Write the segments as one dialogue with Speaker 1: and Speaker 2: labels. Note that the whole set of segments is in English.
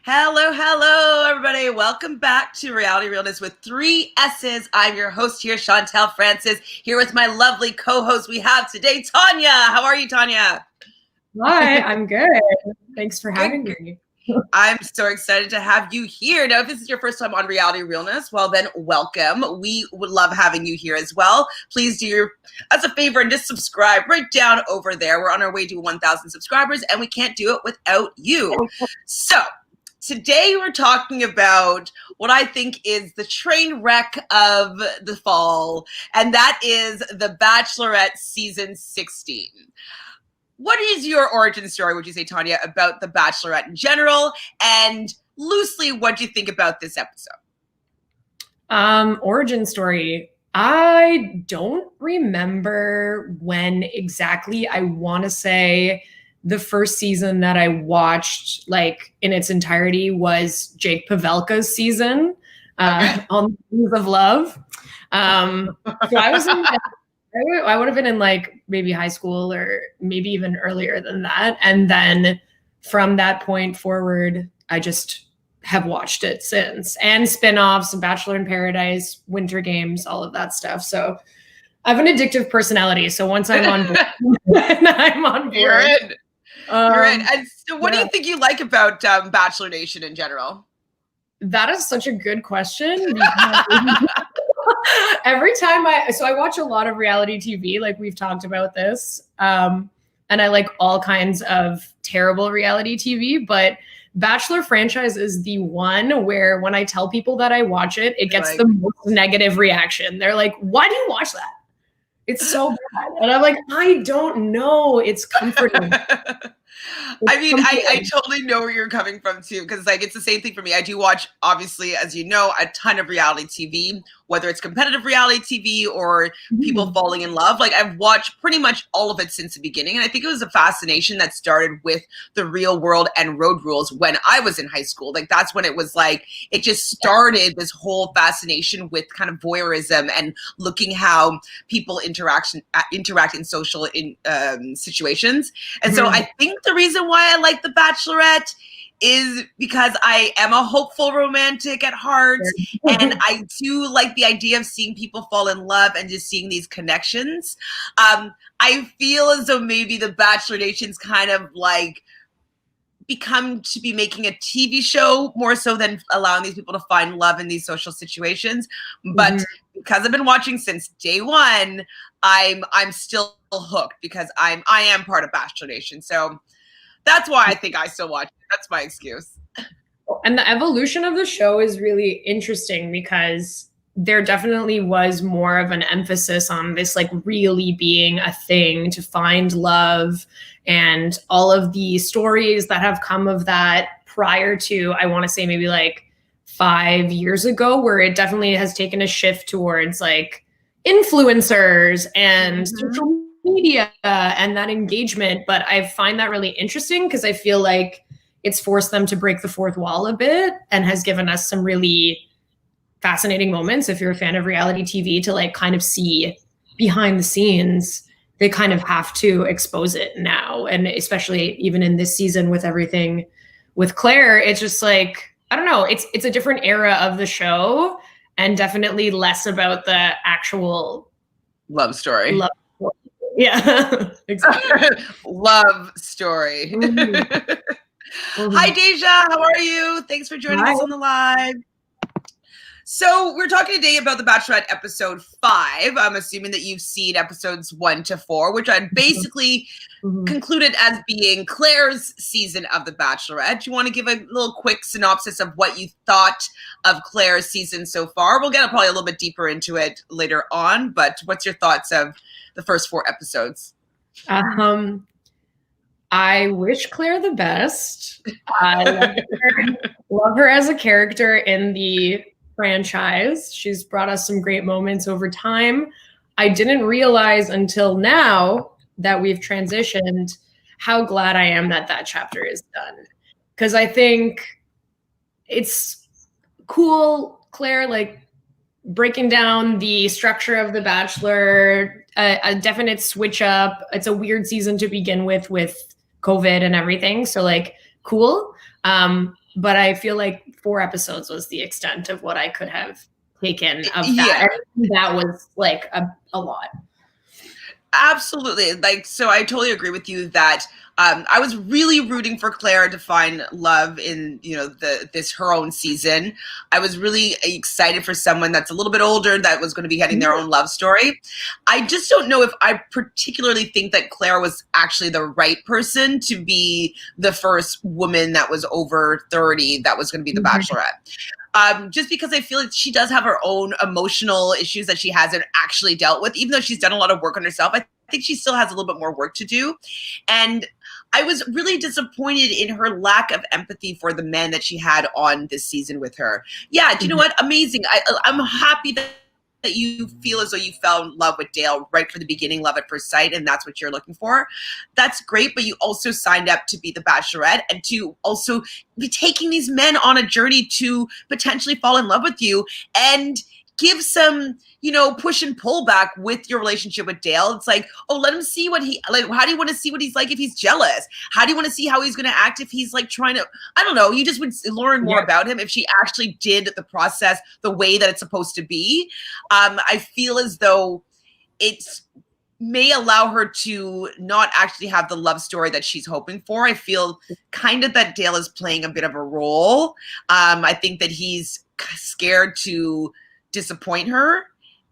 Speaker 1: Hello, everybody. Welcome back to Reality Realness with 3 S's. I'm your host here, Chantele Francis, here with my lovely co-host we have today, Tanya. How are you, Tanya?
Speaker 2: Hi, I'm good. Thanks for having me.
Speaker 1: I'm so excited to have you here. Now, if this is your first time on Reality Realness, well, then welcome. We would love having you here as well. Please do us a favor and just subscribe right down over there. We're on our way to 1,000 subscribers, and we can't do it without you. So, today we're talking about what I think is the train wreck of the fall, and that is The Bachelorette Season 16. What is your origin story, would you say, Tanya, about The Bachelorette in general? And loosely, what do you think about this episode?
Speaker 2: Origin story. I don't remember when exactly. I want to say the first season that I watched, like in its entirety, was Jake Pavelka's season on Wings of Love. So I would have been in like maybe high school or maybe even earlier than that. And then from that point forward, I just have watched it since. And spinoffs, Bachelor in Paradise, Winter Games, all of that stuff. So I have an addictive personality. So once I'm on board, I'm on board.
Speaker 1: You're in. You're in. And so what do you think you like about Bachelor Nation in general?
Speaker 2: That is such a good question. Every time I watch a lot of reality TV, like we've talked about this, and I like all kinds of terrible reality TV, but Bachelor franchise is the one where when I tell people that I watch it, it gets the most negative reaction. They're like, why do you watch that? It's so bad. And I'm like, I don't know. It's comforting.
Speaker 1: I mean, I totally know where you're coming from too, because like it's the same thing for me. I do watch, obviously, as you know, a ton of reality TV, whether it's competitive reality TV or people falling in love. Like I've watched pretty much all of it since the beginning. And I think it was a fascination that started with The Real World and Road Rules when I was in high school. Like that's when it was like, it just started this whole fascination with kind of voyeurism and looking how people interact in social situations. And so I think the reason why I like The Bachelorette is because I am a hopeful romantic at heart, and I do like the idea of seeing people fall in love and just seeing these connections. I feel as though maybe the Bachelor Nation's kind of like become to be making a TV show more so than allowing these people to find love in these social situations. But because I've been watching since day one, I'm still hooked because I am part of Bachelor Nation. So that's why I think I still watch it. That's my excuse.
Speaker 2: And the evolution of the show is really interesting because there definitely was more of an emphasis on this like really being a thing to find love, and all of the stories that have come of that prior to, I want to say maybe like 5 years ago, where it definitely has taken a shift towards like influencers and social media and that engagement. But I find that really interesting because I feel like it's forced them to break the fourth wall a bit and has given us some really fascinating moments. If you're a fan of reality TV, to like kind of see behind the scenes, they kind of have to expose it now. And especially even in this season with everything with Clare, it's just like, I don't know, it's a different era of the show and definitely less about the actual
Speaker 1: love story.
Speaker 2: Yeah, exactly.
Speaker 1: Love story. Hi, Tayshia. How are you? Thanks for joining us on the live. So we're talking today about The Bachelorette episode 5. I'm assuming that you've seen episodes 1 to 4, which I basically concluded as being Clare's season of The Bachelorette. Do you want to give a little quick synopsis of what you thought of Clare's season so far? We'll get probably a little bit deeper into it later on, but what's your thoughts of the first 4 episodes?
Speaker 2: I wish Clare the best. I love her as a character in the franchise. She's brought us some great moments over time. I didn't realize until now that we've transitioned how glad I am that that chapter is done. Because I think it's cool, Clare, like breaking down the structure of The Bachelor, a definite switch up. It's a weird season to begin with COVID and everything. So like, cool. But I feel like 4 episodes was the extent of what I could have taken of that.
Speaker 1: Yeah.
Speaker 2: And that was like a lot.
Speaker 1: Absolutely. Like, so I totally agree with you that I was really rooting for Clare to find love in, this her own season. I was really excited for someone that's a little bit older that was going to be having their own love story. I just don't know if I particularly think that Clare was actually the right person to be the first woman that was over 30 that was going to be the Bachelorette. Just because I feel like she does have her own emotional issues that she hasn't actually dealt with, even though she's done a lot of work on herself. I think she still has a little bit more work to do. And I was really disappointed in her lack of empathy for the men that she had on this season with her. Yeah, do you know what? Amazing. I'm happy that you feel as though you fell in love with Dale right from the beginning, love at first sight, and that's what you're looking for. That's great, but you also signed up to be the Bachelorette and to also be taking these men on a journey to potentially fall in love with you and give some, push and pull back with your relationship with Dale. It's like, oh, let him see how do you want to see what he's like if he's jealous? How do you want to see how he's going to act if he's like trying to, I don't know, you just would learn more about him if she actually did the process the way that it's supposed to be. I feel as though it's may allow her to not actually have the love story that she's hoping for. I feel kind of that Dale is playing a bit of a role. I think that he's scared to disappoint her,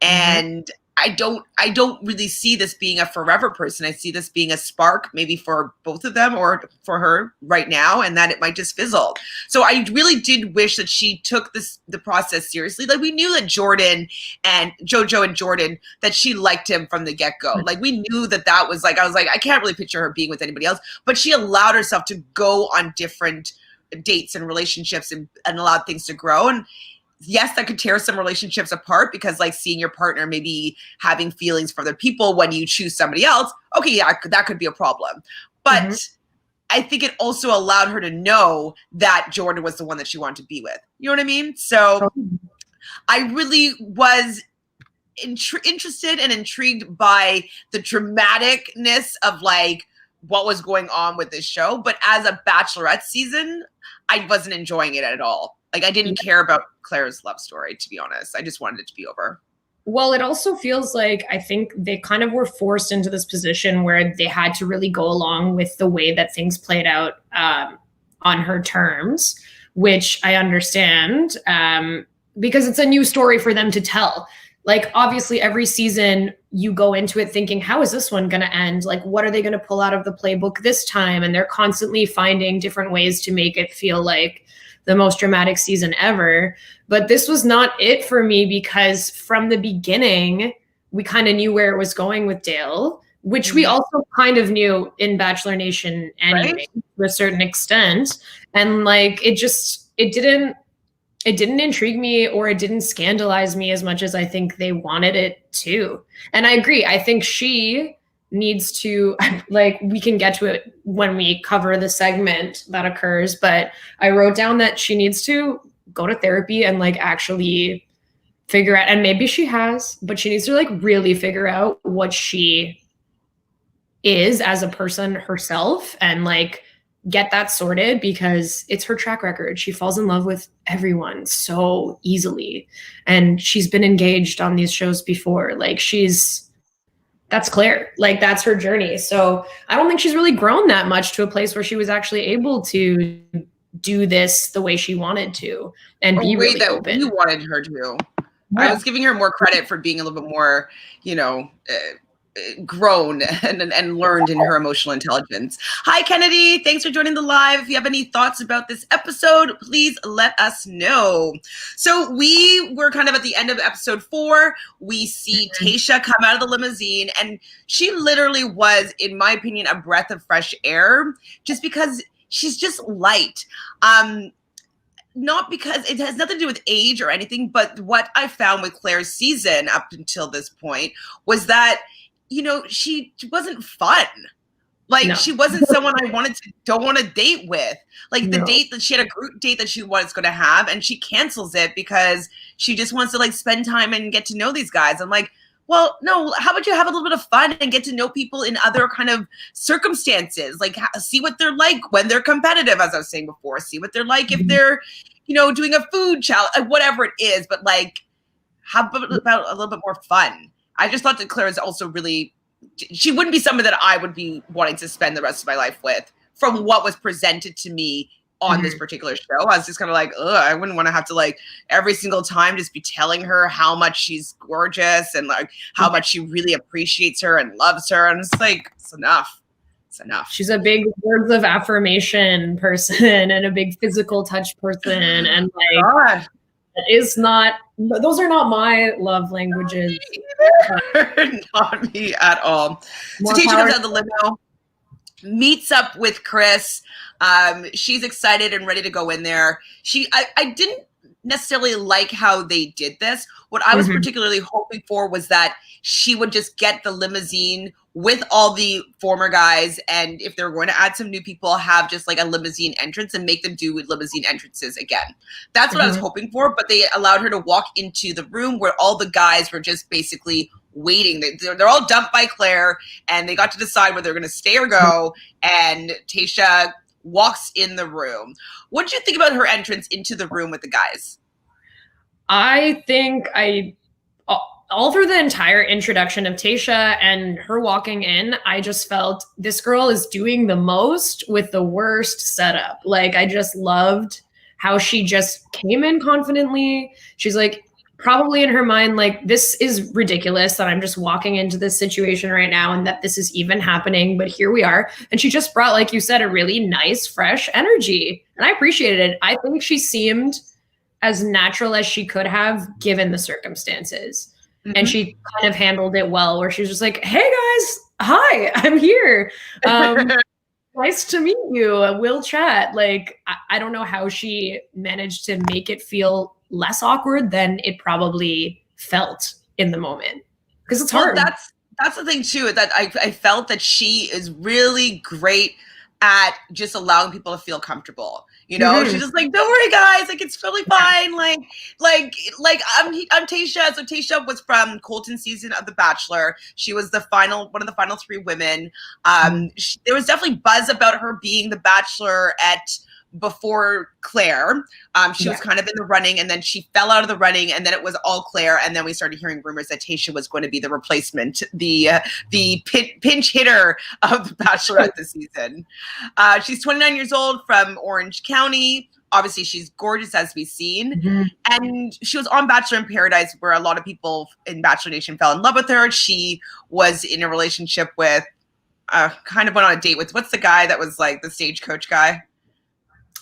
Speaker 1: and I don't really see this being a forever person. I see this being a spark maybe for both of them or for her right now, and that it might just fizzle. So I really did wish that she took the process seriously. Like, we knew that Jordan and JoJo and Jordan, that she liked him from the get-go. Like, we knew that was like, I was like, I can't really picture her being with anybody else, but she allowed herself to go on different dates and relationships and allowed things to grow. And yes, that could tear some relationships apart, because like seeing your partner maybe having feelings for other people when you choose somebody else, okay, yeah, that could be a problem. But I think it also allowed her to know that Jordan was the one that she wanted to be with. You know what I mean? So I really was interested and intrigued by the dramaticness of like what was going on with this show. But as a Bachelorette season, I wasn't enjoying it at all. Like, I didn't care about Clare's love story, to be honest. I just wanted it to be over.
Speaker 2: Well, it also feels like I think they kind of were forced into this position where they had to really go along with the way that things played out on her terms, which I understand because it's a new story for them to tell. Like, obviously, every season you go into it thinking, how is this one going to end? Like, what are they going to pull out of the playbook this time? And they're constantly finding different ways to make it feel like the most dramatic season ever. But this was not it for me, because from the beginning, we kind of knew where it was going with Dale, which we also kind of knew in Bachelor Nation anyway, to a certain extent. And like, it didn't intrigue me, or it didn't scandalize me as much as I think they wanted it to. And I agree. I think she needs to, like, we can get to it when we cover the segment that occurs, but I wrote down that she needs to go to therapy and like actually figure out, and maybe she has, but she needs to like really figure out what she is as a person herself and like get that sorted, because it's her track record. She falls in love with everyone so easily, and she's been engaged on these shows before. Like, that's Clare. Like, that's her journey. So I don't think she's really grown that much to a place where she was actually able to do this the way she wanted to and be really open.
Speaker 1: You wanted her to. Yeah. I was giving her more credit for being a little bit more, grown and learned in her emotional intelligence. Hi, Kennedy. Thanks for joining the live. If you have any thoughts about this episode, please let us know. So we were kind of at the end of episode 4. We see Tayshia come out of the limousine, and she literally was, in my opinion, a breath of fresh air, just because she's just light. Not because it has nothing to do with age or anything, but what I found with Clare's season up until this point was that, she wasn't fun. Like, she wasn't someone I don't want to date with. Like, the date that she had, a group date that she was going to have, and she cancels it because she just wants to like spend time and get to know these guys. I'm like, well, no, how about you have a little bit of fun and get to know people in other kind of circumstances? Like, see what they're like when they're competitive, as I was saying before. See what they're like if they're, doing a food challenge, whatever it is. But like, how about a little bit more fun? I just thought that Clare is also really, she wouldn't be someone that I would be wanting to spend the rest of my life with from what was presented to me on this particular show. I was just kind of like, ugh, I wouldn't want to have to like every single time just be telling her how much she's gorgeous and like how much she really appreciates her and loves her. And it's like, it's enough. It's enough.
Speaker 2: She's a big words of affirmation person and a big physical touch person. And like, those are not my love languages.
Speaker 1: Not me at all. So Tayshia comes out of the limo, meets up with Chris. She's excited and ready to go in there. I didn't necessarily like how they did this. What I was particularly hoping for was that she would just get the limousine with all the former guys, and if they're going to add some new people, have just like a limousine entrance and make them do limousine entrances again. That's what I was hoping for, but they allowed her to walk into the room where all the guys were just basically waiting. They're all dumped by Clare, and they got to decide whether they're going to stay or go, and Tayshia walks in the room. What did you think about her entrance into the room with the guys?
Speaker 2: I think all through the entire introduction of Tayshia and her walking in, I just felt this girl is doing the most with the worst setup. Like, I just loved how she just came in confidently. She's like, probably in her mind, like, this is ridiculous that I'm just walking into this situation right now and that this is even happening, but here we are. And she just brought, like you said, a really nice, fresh energy. And I appreciated it. I think she seemed as natural as she could have given the circumstances. And she kind of handled it well, where she was just like, hey guys, hi, I'm here. Nice to meet you. We'll chat. Like, I don't know how she managed to make it feel less awkward than it probably felt in the moment. Because it's hard.
Speaker 1: That's the thing too, that I felt that she is really great at just allowing people to feel comfortable. She's just like, don't worry guys, like it's totally fine. Like I'm Tayshia. So Tayshia was from Colton's season of The Bachelor. She was one of the final 3 women. There was definitely buzz about her being the Bachelorette before Clare. She was kind of in the running, and then she fell out of the running, and then it was all Clare, and then we started hearing rumors that Tayshia was going to be the replacement, the pinch hitter of The Bachelorette this season. She's 29 years old, from Orange County. Obviously, she's gorgeous, as we've seen. And she was on Bachelor in Paradise, where a lot of people in Bachelor Nation fell in love with her. She was in a relationship with, kind of went on a date with, what's the guy that was like the stagecoach guy?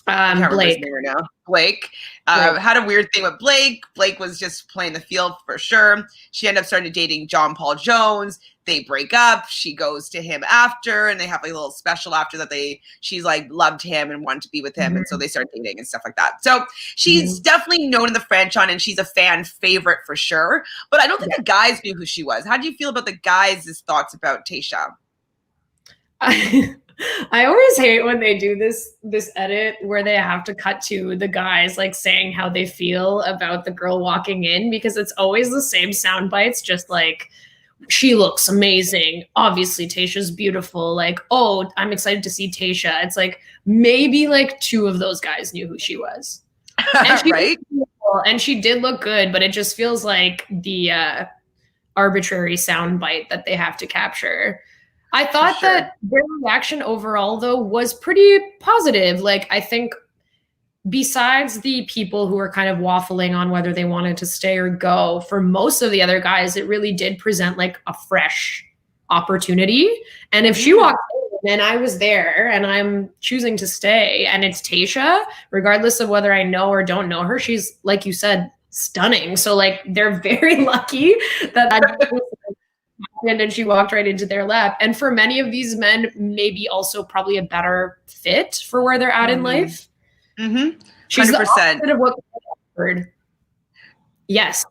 Speaker 1: Blake. Had a weird thing with Blake. Blake was just playing the field for sure. She ended up starting dating John Paul Jones. They break up. She goes to him after, and they have like a little special after that. She's like loved him and wanted to be with him, and so they start dating and stuff like that. So she's definitely known in the franchise, and she's a fan favorite for sure. But I don't think the guys knew who she was. How do you feel about the guys' thoughts about Tayshia?
Speaker 2: I always hate when they do this edit where they have to cut to the guys like saying how they feel about the girl walking in, because it's always the same sound bites, just like, she looks amazing. Obviously, Tayshia's beautiful. Like, oh, I'm excited to see Tayshia. It's like maybe like 2 of those guys knew who she was. And she
Speaker 1: right?
Speaker 2: And she did look good, but it just feels like the arbitrary sound bite that they have to capture. I thought that their reaction overall, though, was pretty positive. Like, I think besides the people who were kind of waffling on whether they wanted to stay or go, for most of the other guys, it really did present like a fresh opportunity. And if she walked in and I was there and I'm choosing to stay and it's Tayshia, regardless of whether I know or don't know her, she's, like you said, stunning. So like, they're very lucky that and she walked right into their lap. And for many of these men, maybe also probably a better fit for where they're at in life. She's 100%. The opposite of what they offered. Yes,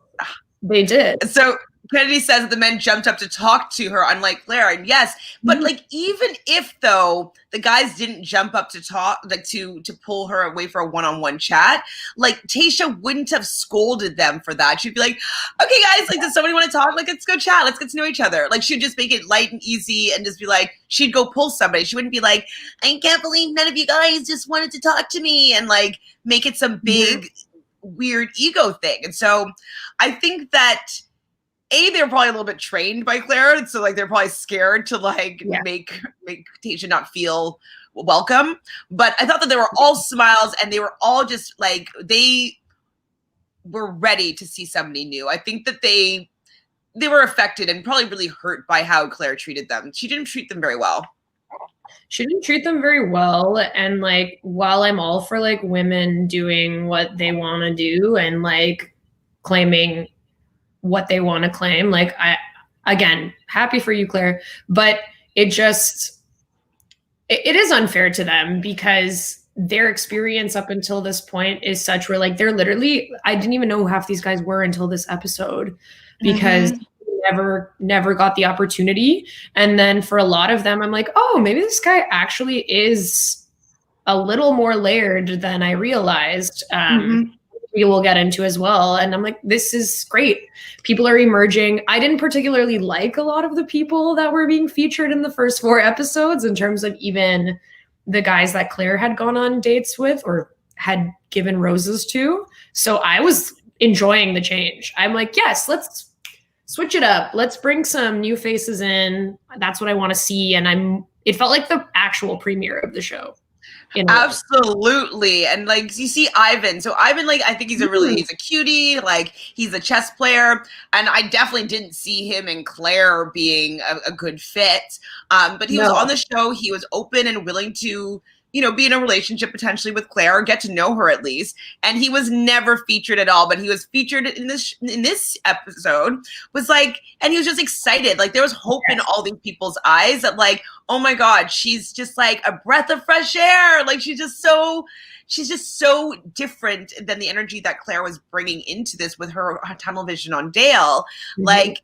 Speaker 2: they did.
Speaker 1: So Kennedy says that the men jumped up to talk to her, unlike Clare. And yes, but like, even if though the guys didn't jump up to talk, like to pull her away for a one-on-one chat, like Tayshia wouldn't have scolded them for that. She'd be like, okay guys, like, does somebody want to talk? Like, let's go chat. Let's get to know each other. Like, she'd just make it light and easy and just be like, she'd go pull somebody. She wouldn't be like, I can't believe none of you guys just wanted to talk to me, and like make it some big weird ego thing. And so I think that they were probably a little bit trained by Clare, and so like they're probably scared to like make Tayshia not feel welcome. But I thought that they were all smiles, and they were all just like, they were ready to see somebody new. I think that they were affected and probably really hurt by how Clare treated them. She didn't treat them very well.
Speaker 2: She didn't treat them very well. And like, while I'm all for like women doing what they want to do and like claiming what they want to claim, like, again, happy for you, Clare, but it is unfair to them because their experience up until this point is such where like they're literally, I didn't even know who half these guys were until this episode because never got the opportunity. And then for a lot of them, I'm like, oh, maybe this guy actually is a little more layered than I realized. We will get into as well. And I'm like, this is great. People are emerging. I didn't particularly like a lot of the people that were being featured in the first 4 episodes in terms of even the guys that Clare had gone on dates with or had given roses to. So I was enjoying the change. I'm like, yes, let's switch it up. Let's bring some new faces in. That's what I want to see. And it felt like the actual premiere of the show.
Speaker 1: Absolutely. And like, you see Ivan. So Ivan, like, I think he's he's a cutie. Like, he's a chess player. And I definitely didn't see him and Clare being a good fit. But he was on the show. He was open and willing to, you know, be in a relationship potentially with Clare or get to know her at least. And he was never featured at all, but he was featured in this episode, was like, and he was just excited. Like, there was hope in all these people's eyes that like, oh my God, she's just like a breath of fresh air. Like, she's just so different than the energy that Clare was bringing into this with her tunnel vision on Dale. Like,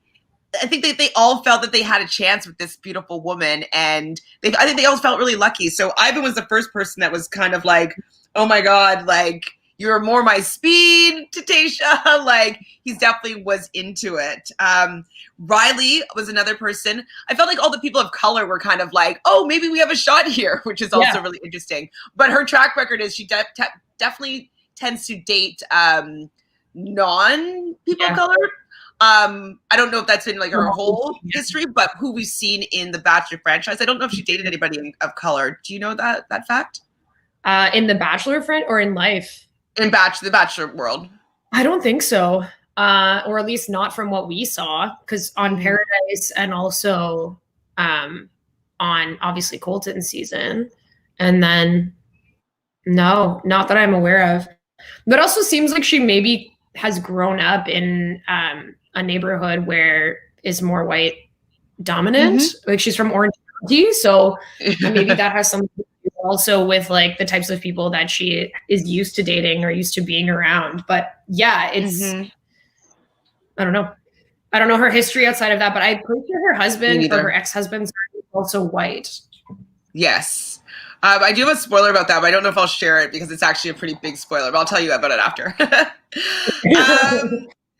Speaker 1: I think they all felt that they had a chance with this beautiful woman, and I think they all felt really lucky. So Ivan was the first person that was kind of like, oh my God, like, you're more my speed to Tayshia. Like, he definitely was into it. Riley was another person. I felt like all the people of color were kind of like, oh, maybe we have a shot here, which is also really interesting. But her track record is she definitely tends to date non-people of color. I don't know if that's been like her whole history, but who we've seen in the Bachelor franchise. I don't know if she dated anybody of color. Do you know that fact?
Speaker 2: In the Bachelor or in life?
Speaker 1: In the Bachelor world.
Speaker 2: I don't think so. Or at least not from what we saw, because on Paradise and also on obviously Colton's season. And then no, not that I'm aware of. But also seems like she maybe has grown up in a neighborhood where is more white dominant. Like, she's from Orange County, so maybe that has something to do also with like the types of people that she is used to dating or used to being around. But yeah, it's I don't know her history outside of that, but I'm pretty sure her husband or her ex-husband is also white. Yes.
Speaker 1: I do have a spoiler about that, but I don't know if I'll share it because it's actually a pretty big spoiler, but I'll tell you about it after.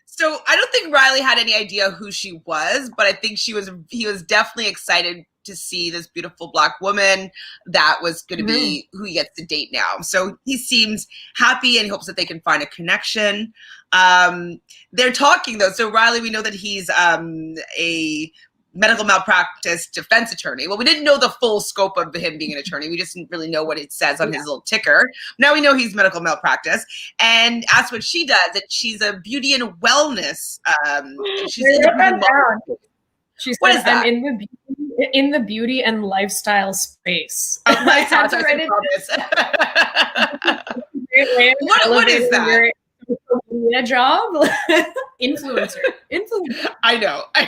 Speaker 1: So I don't think Riley had any idea who she was, but I think he was definitely excited to see this beautiful Black woman that was going to be who he gets to date now. So he seems happy and he hopes that they can find a connection. They're talking though. So Riley, we know that he's a medical malpractice defense attorney. Well, we didn't know the full scope of him being an attorney. We just didn't really know what it says on his little ticker. Now we know he's medical malpractice. And that's what she does. And she's a beauty and wellness. She's
Speaker 2: she says, what is that? I'm in the beauty and lifestyle space.
Speaker 1: Oh, what is that?
Speaker 2: A job? Influencer.
Speaker 1: I know.
Speaker 2: I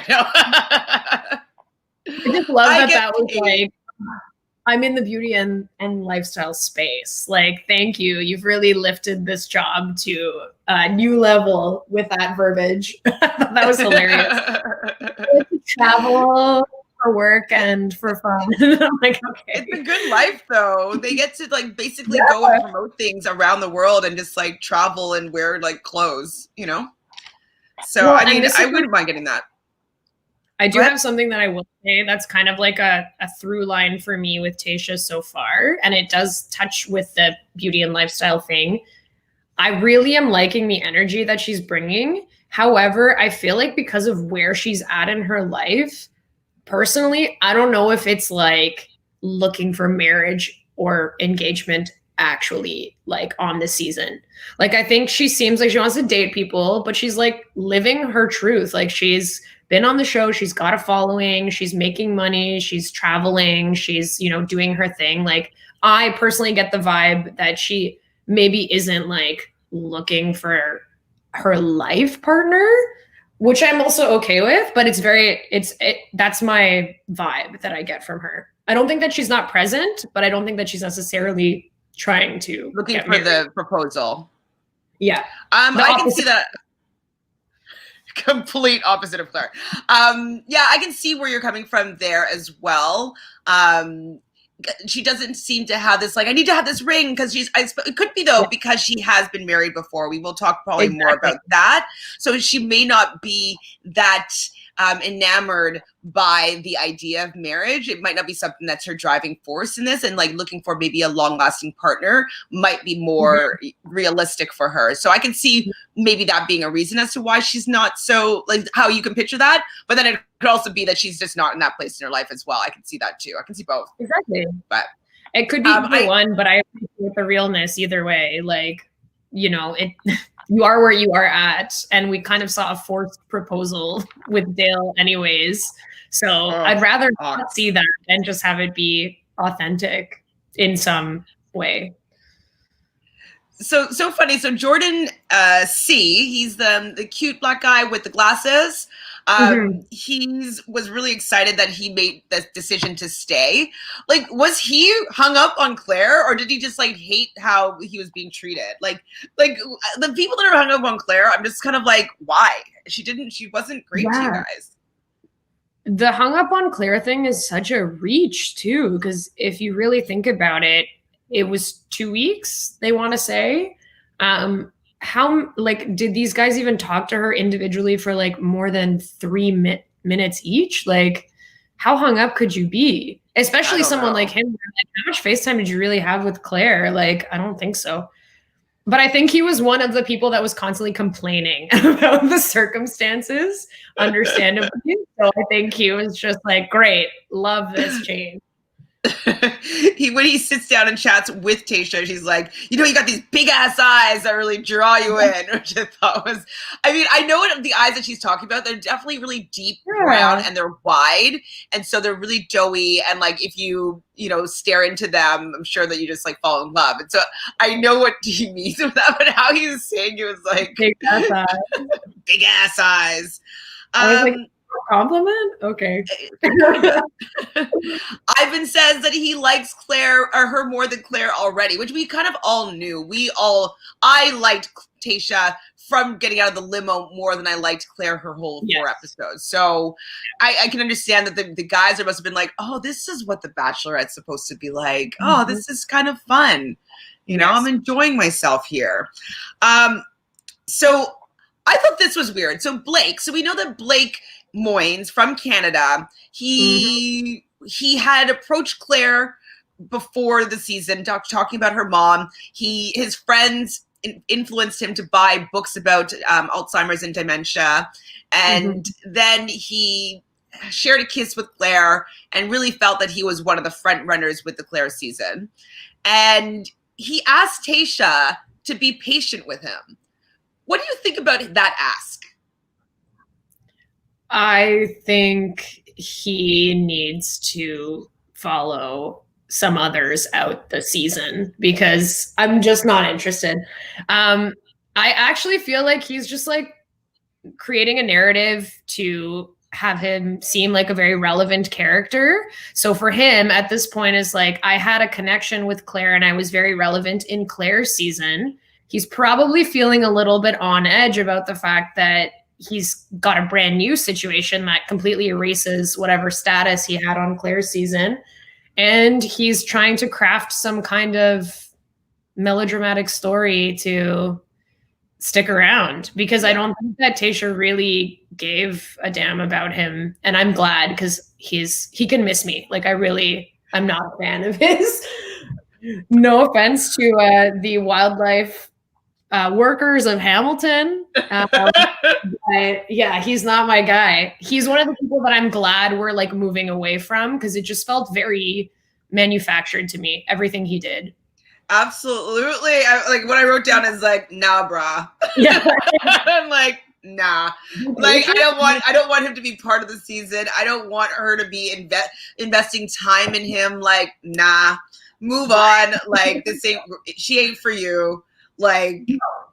Speaker 2: just love that was like I'm in the beauty and lifestyle space. Like, thank you. You've really lifted this job to a new level with that verbiage. That was hilarious. Travel for work and for fun. I'm like, okay.
Speaker 1: It's a good life though. They get to like basically go and promote things around the world and just like travel and wear like clothes, you know? So
Speaker 2: Well,
Speaker 1: I mean, I wouldn't mind getting that.
Speaker 2: I do have something that I will say that's kind of like a through line for me with Tayshia so far, and it does touch with the beauty and lifestyle thing. I really am liking the energy that she's bringing. However, I feel like because of where she's at in her life, personally, I don't know if it's like looking for marriage or engagement actually like on the season. Like, I think she seems like she wants to date people, but she's like living her truth. Like, she's been on the show, she's got a following, she's making money, she's traveling, she's, you know, doing her thing. Like, I personally get the vibe that she maybe isn't like looking for her life partner, which I'm also okay with, but that's my vibe that I get from her. I don't think that she's not present, but I don't think that she's necessarily trying to
Speaker 1: looking for the proposal.
Speaker 2: Yeah.
Speaker 1: I can see that. Complete opposite of Clare. Yeah, I can see where you're coming from there as well. She doesn't seem to have this, like, I need to have this ring because it could be though, because she has been married before. We will talk probably more about that. So she may not be that enamored by the idea of marriage. It might not be something that's her driving force in this, and like looking for maybe a long-lasting partner might be more realistic for her. So I can see maybe that being a reason as to why she's not so, like, how you can picture that. But then it could also be that she's just not in that place in her life as well. I can see that too. I can see both.
Speaker 2: Exactly.
Speaker 1: But
Speaker 2: it could be either one, but I appreciate the realness either way. Like, you know, you are where you are at, and we kind of saw a forced proposal with Dale anyways. So I'd rather not see that and just have it be authentic in some way.
Speaker 1: So funny. So Jordan C, he's the cute black guy with the glasses. He was really excited that he made the decision to stay. Like, was he hung up on Clare, or did he just like hate how he was being treated? Like the people that are hung up on Clare, I'm just kind of like, why? She wasn't great to you guys.
Speaker 2: The hung up on Clare thing is such a reach too, because if you really think about it, it was 2 weeks, they want to say. How, like, did these guys even talk to her individually for like more than 3 minutes each? Like, how hung up could you be? Especially someone like him. How much FaceTime did you really have with Clare? Like, I don't think so. But I think he was one of the people that was constantly complaining about the circumstances, understandably. So I think he was just like, great, love this change.
Speaker 1: When he sits down and chats with Tayshia, she's like, you know, you got these big ass eyes that really draw you in, which I thought was, I mean, I know what the eyes that she's talking about, they're definitely really deep brown and they're wide. And so they're really doughy. And like, if you know, stare into them, I'm sure that you just like fall in love. And so I know what he means with that, but how he was saying it was like,
Speaker 2: big ass eyes.
Speaker 1: Big ass eyes.
Speaker 2: I was like, compliment? Okay.
Speaker 1: Ivan says that he likes Clare or her more than Clare already, which we kind of all knew. I liked Tayshia from getting out of the limo more than I liked Clare her whole 4 episodes. So I can understand that the guys must have been like, oh, this is what the Bachelorette's supposed to be like. Oh, this is kind of fun. You know, I'm enjoying myself here. So I thought this was weird. So Blake, we know that Blake Moynes from Canada, he had approached Clare before the season, talking about her mom. His friends influenced him to buy books about Alzheimer's and dementia, and then he shared a kiss with Clare and really felt that he was one of the front runners with the Clare season. And he asked Tayshia to be patient with him. What do you think about that ask?
Speaker 2: I think he needs to follow some others out the season because I'm just not interested. I actually feel like he's just like creating a narrative to have him seem like a very relevant character. So for him at this point is like, I had a connection with Clare and I was very relevant in Clare's season. He's probably feeling a little bit on edge about the fact that he's got a brand new situation that completely erases whatever status he had on Clare's season. And he's trying to craft some kind of melodramatic story to stick around, because I don't think that Tayshia really gave a damn about him. And I'm glad, because he can miss me. Like, I'm not a fan of his. No offense to the wildlife workers of Hamilton. But yeah, he's not my guy. He's one of the people that I'm glad we're like moving away from, because it just felt very manufactured to me, everything he did.
Speaker 1: Absolutely. Like what I wrote down is like, nah, brah.
Speaker 2: Yeah.
Speaker 1: I'm like, nah. Like I don't want him to be part of the season. I don't want her to be investing time in him. Like, nah. Move on. Like, she ain't for you. Like,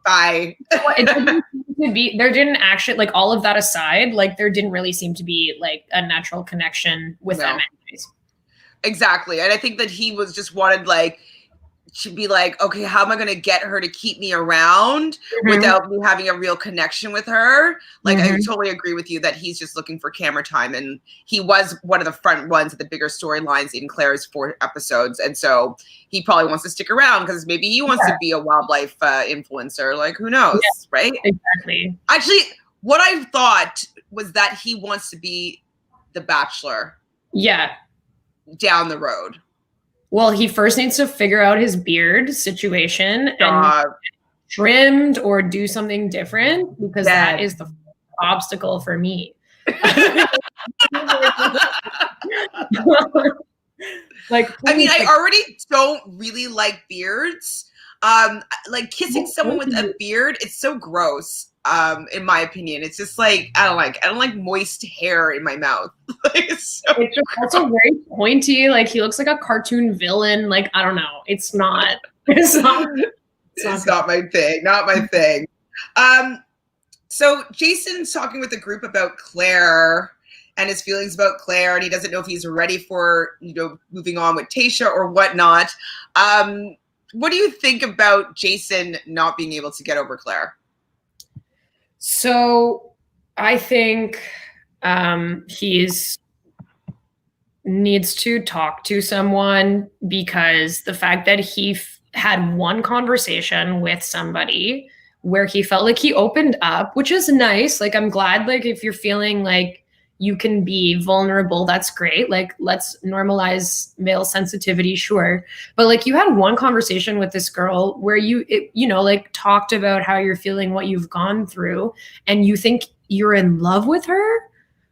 Speaker 1: bye.
Speaker 2: It didn't seem to be, there didn't actually, like, all of that aside, like, there didn't really seem to be like a natural connection with them anyways.
Speaker 1: Exactly. And I think that he was just wanted, like, to be like, okay, how am I going to get her to keep me around without me having a real connection with her? Like, I totally agree with you that he's just looking for camera time. And he was one of the front ones at the bigger storylines in Clare's 4 episodes. And so he probably wants to stick around because maybe he wants to be a wildlife influencer. Like, who knows, right?
Speaker 2: Exactly.
Speaker 1: Actually, what I thought was that he wants to be the Bachelor.
Speaker 2: Yeah.
Speaker 1: Down the road.
Speaker 2: Well, he first needs to figure out his beard situation and trimmed or do something different, because that is the obstacle for me. Like,
Speaker 1: I mean, I already don't really like beards. Like kissing someone with a beard, it's so gross. In my opinion, it's just like I don't like moist hair in my mouth. Like, it's
Speaker 2: just also very pointy. Like, he looks like a cartoon villain. Like, I don't know. It's not my
Speaker 1: thing. Not my thing. So Jason's talking with the group about Clare and his feelings about Clare, and he doesn't know if he's ready for, moving on with Tayshia or whatnot. What do you think about Jason not being able to get over Clare?
Speaker 2: So I think he needs to talk to someone, because the fact that he had one conversation with somebody where he felt like he opened up, which is nice. Like, I'm glad, like, if you're feeling like you can be vulnerable, that's great. Like, let's normalize male sensitivity, sure. But like, you had one conversation with this girl where you talked about how you're feeling, what you've gone through, and you think you're in love with her.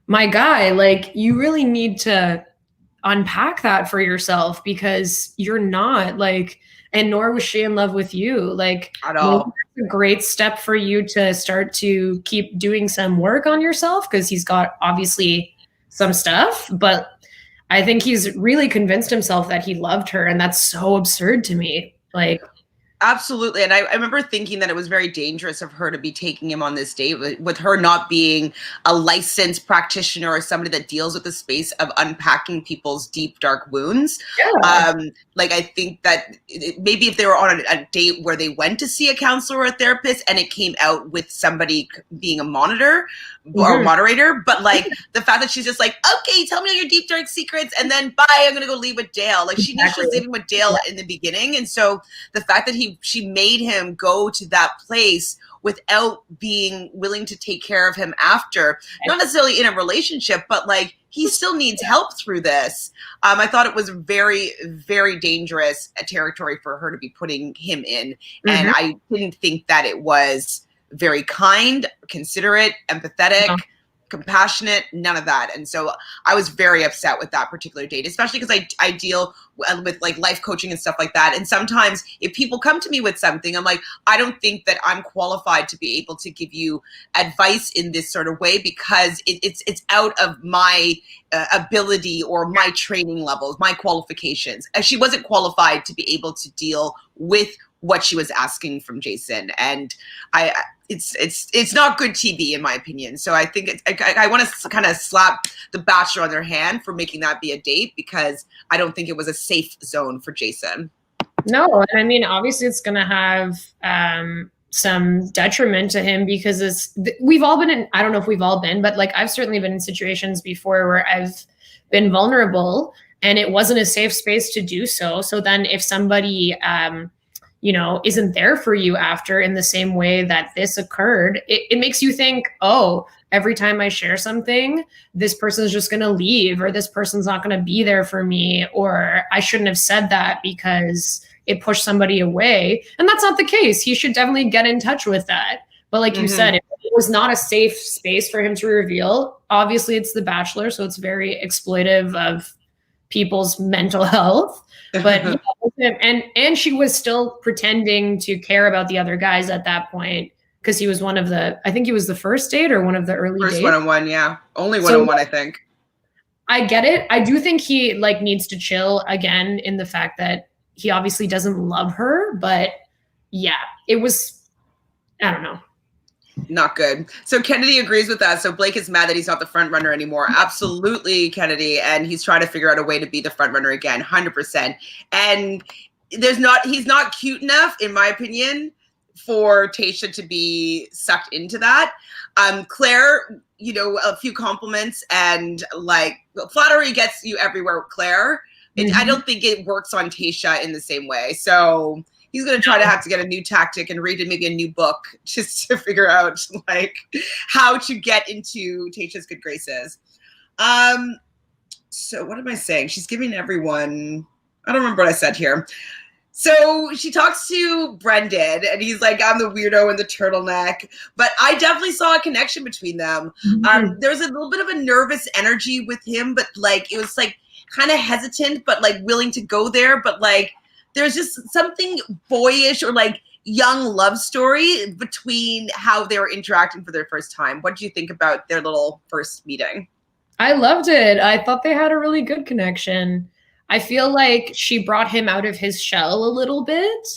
Speaker 2: My guy, like, you really need to unpack that for yourself, because you're not, like, and nor was she in love with you, like,
Speaker 1: at all.
Speaker 2: It's a great step for you to start to keep doing some work on yourself, because he's got obviously some stuff, but I think he's really convinced himself that he loved her, and that's so absurd to me. Like,
Speaker 1: absolutely. And I remember thinking that it was very dangerous of her to be taking him on this date with her not being a licensed practitioner or somebody that deals with the space of unpacking people's deep, dark wounds. Yeah. Like, I think that maybe if they were on a date where they went to see a counselor or a therapist and it came out with somebody being a monitor or moderator, but like the fact that she's just like, okay, tell me all your deep, dark secrets, and then bye, I'm going to go leave with Dale. Like, she knew she was leaving with Dale in the beginning. And so the fact that she made him go to that place without being willing to take care of him after, not necessarily in a relationship, but like, he still needs help through this. I thought it was very, very dangerous territory for her to be putting him in. And I didn't think that it was very kind, considerate, empathetic, compassionate, none of that. And so I was very upset with that particular date, especially because I deal with like life coaching and stuff like that. And sometimes if people come to me with something, I'm like, I don't think that I'm qualified to be able to give you advice in this sort of way, because it's out of my ability or my training levels, my qualifications. She wasn't qualified to be able to deal with what she was asking from Jason. And it's not good TV in my opinion. So I think I want to kind of slap the Bachelor on their hand for making that be a date, because I don't think it was a safe zone for Jason.
Speaker 2: No, and I mean, obviously it's going to have some detriment to him, because we've all been in, I don't know if we've all been, but like I've certainly been in situations before where I've been vulnerable and it wasn't a safe space to do so. So then if somebody, isn't there for you after in the same way that this occurred, it makes you think, oh, every time I share something, this person's just going to leave, or this person's not going to be there for me, or I shouldn't have said that because it pushed somebody away. And that's not the case. He should definitely get in touch with that. But like you said, it was not a safe space for him to reveal. Obviously, it's The Bachelor, so it's very exploitive of people's mental health. But and she was still pretending to care about the other guys at that point, because he was one of the, I think he was the first date or one of the early
Speaker 1: first
Speaker 2: dates.
Speaker 1: one-on-one, yeah. Only one-on-one, I think.
Speaker 2: I get it. I do think he like needs to chill again, in the fact that he obviously doesn't love her, but yeah, it was, I don't know.
Speaker 1: Not good. So Kennedy agrees with that. So Blake is mad that he's not the front runner anymore. Absolutely, Kennedy. And he's trying to figure out a way to be the front runner again, 100%. And he's not cute enough, in my opinion, for Tayshia to be sucked into that. Clare, a few compliments and like flattery gets you everywhere, Clare. I don't think it works on Tayshia in the same way. So he's going to try to have to get a new tactic and read maybe a new book just to figure out like how to get into Tayshia's good graces. So what am I saying? She's giving everyone, I don't remember what I said here. So she talks to Brendan and he's like, I'm the weirdo in the turtleneck, but I definitely saw a connection between them. There was a little bit of a nervous energy with him, but like, it was like kind of hesitant, but like willing to go there. But like, there's just something boyish or like young love story between how they were interacting for their first time. What do you think about their little first meeting?
Speaker 2: I loved it. I thought they had a really good connection. I feel like she brought him out of his shell a little bit.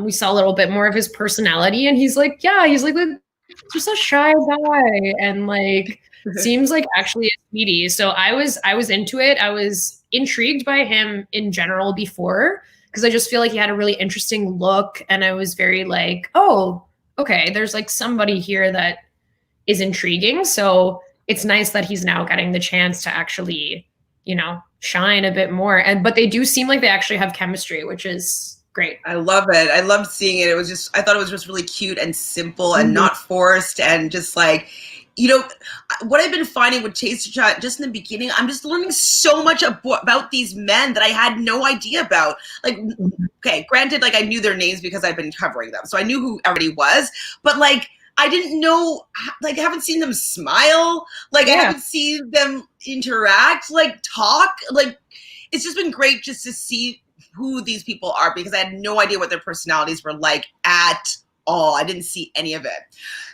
Speaker 2: We saw a little bit more of his personality, and he's like just a shy guy, and like seems like actually a sweetie. So I was into it. I was intrigued by him in general before, because I just feel like he had a really interesting look, and I was very like, oh, okay, there's like somebody here that is intriguing. So it's nice that he's now getting the chance to actually, shine a bit more. But they do seem like they actually have chemistry, which is great.
Speaker 1: I love it. I loved seeing it. I thought it was just really cute and simple and not forced, and just like, what I've been finding with Tayshia just in the beginning, I'm just learning so much about these men that I had no idea about. Like, okay, granted, like I knew their names because I've been covering them, so I knew who everybody was, but like, I didn't know, like, I haven't seen them smile. Like, I haven't seen them interact, like, talk. Like, it's just been great just to see who these people are, because I had no idea what their personalities were like at all. I didn't see any of it.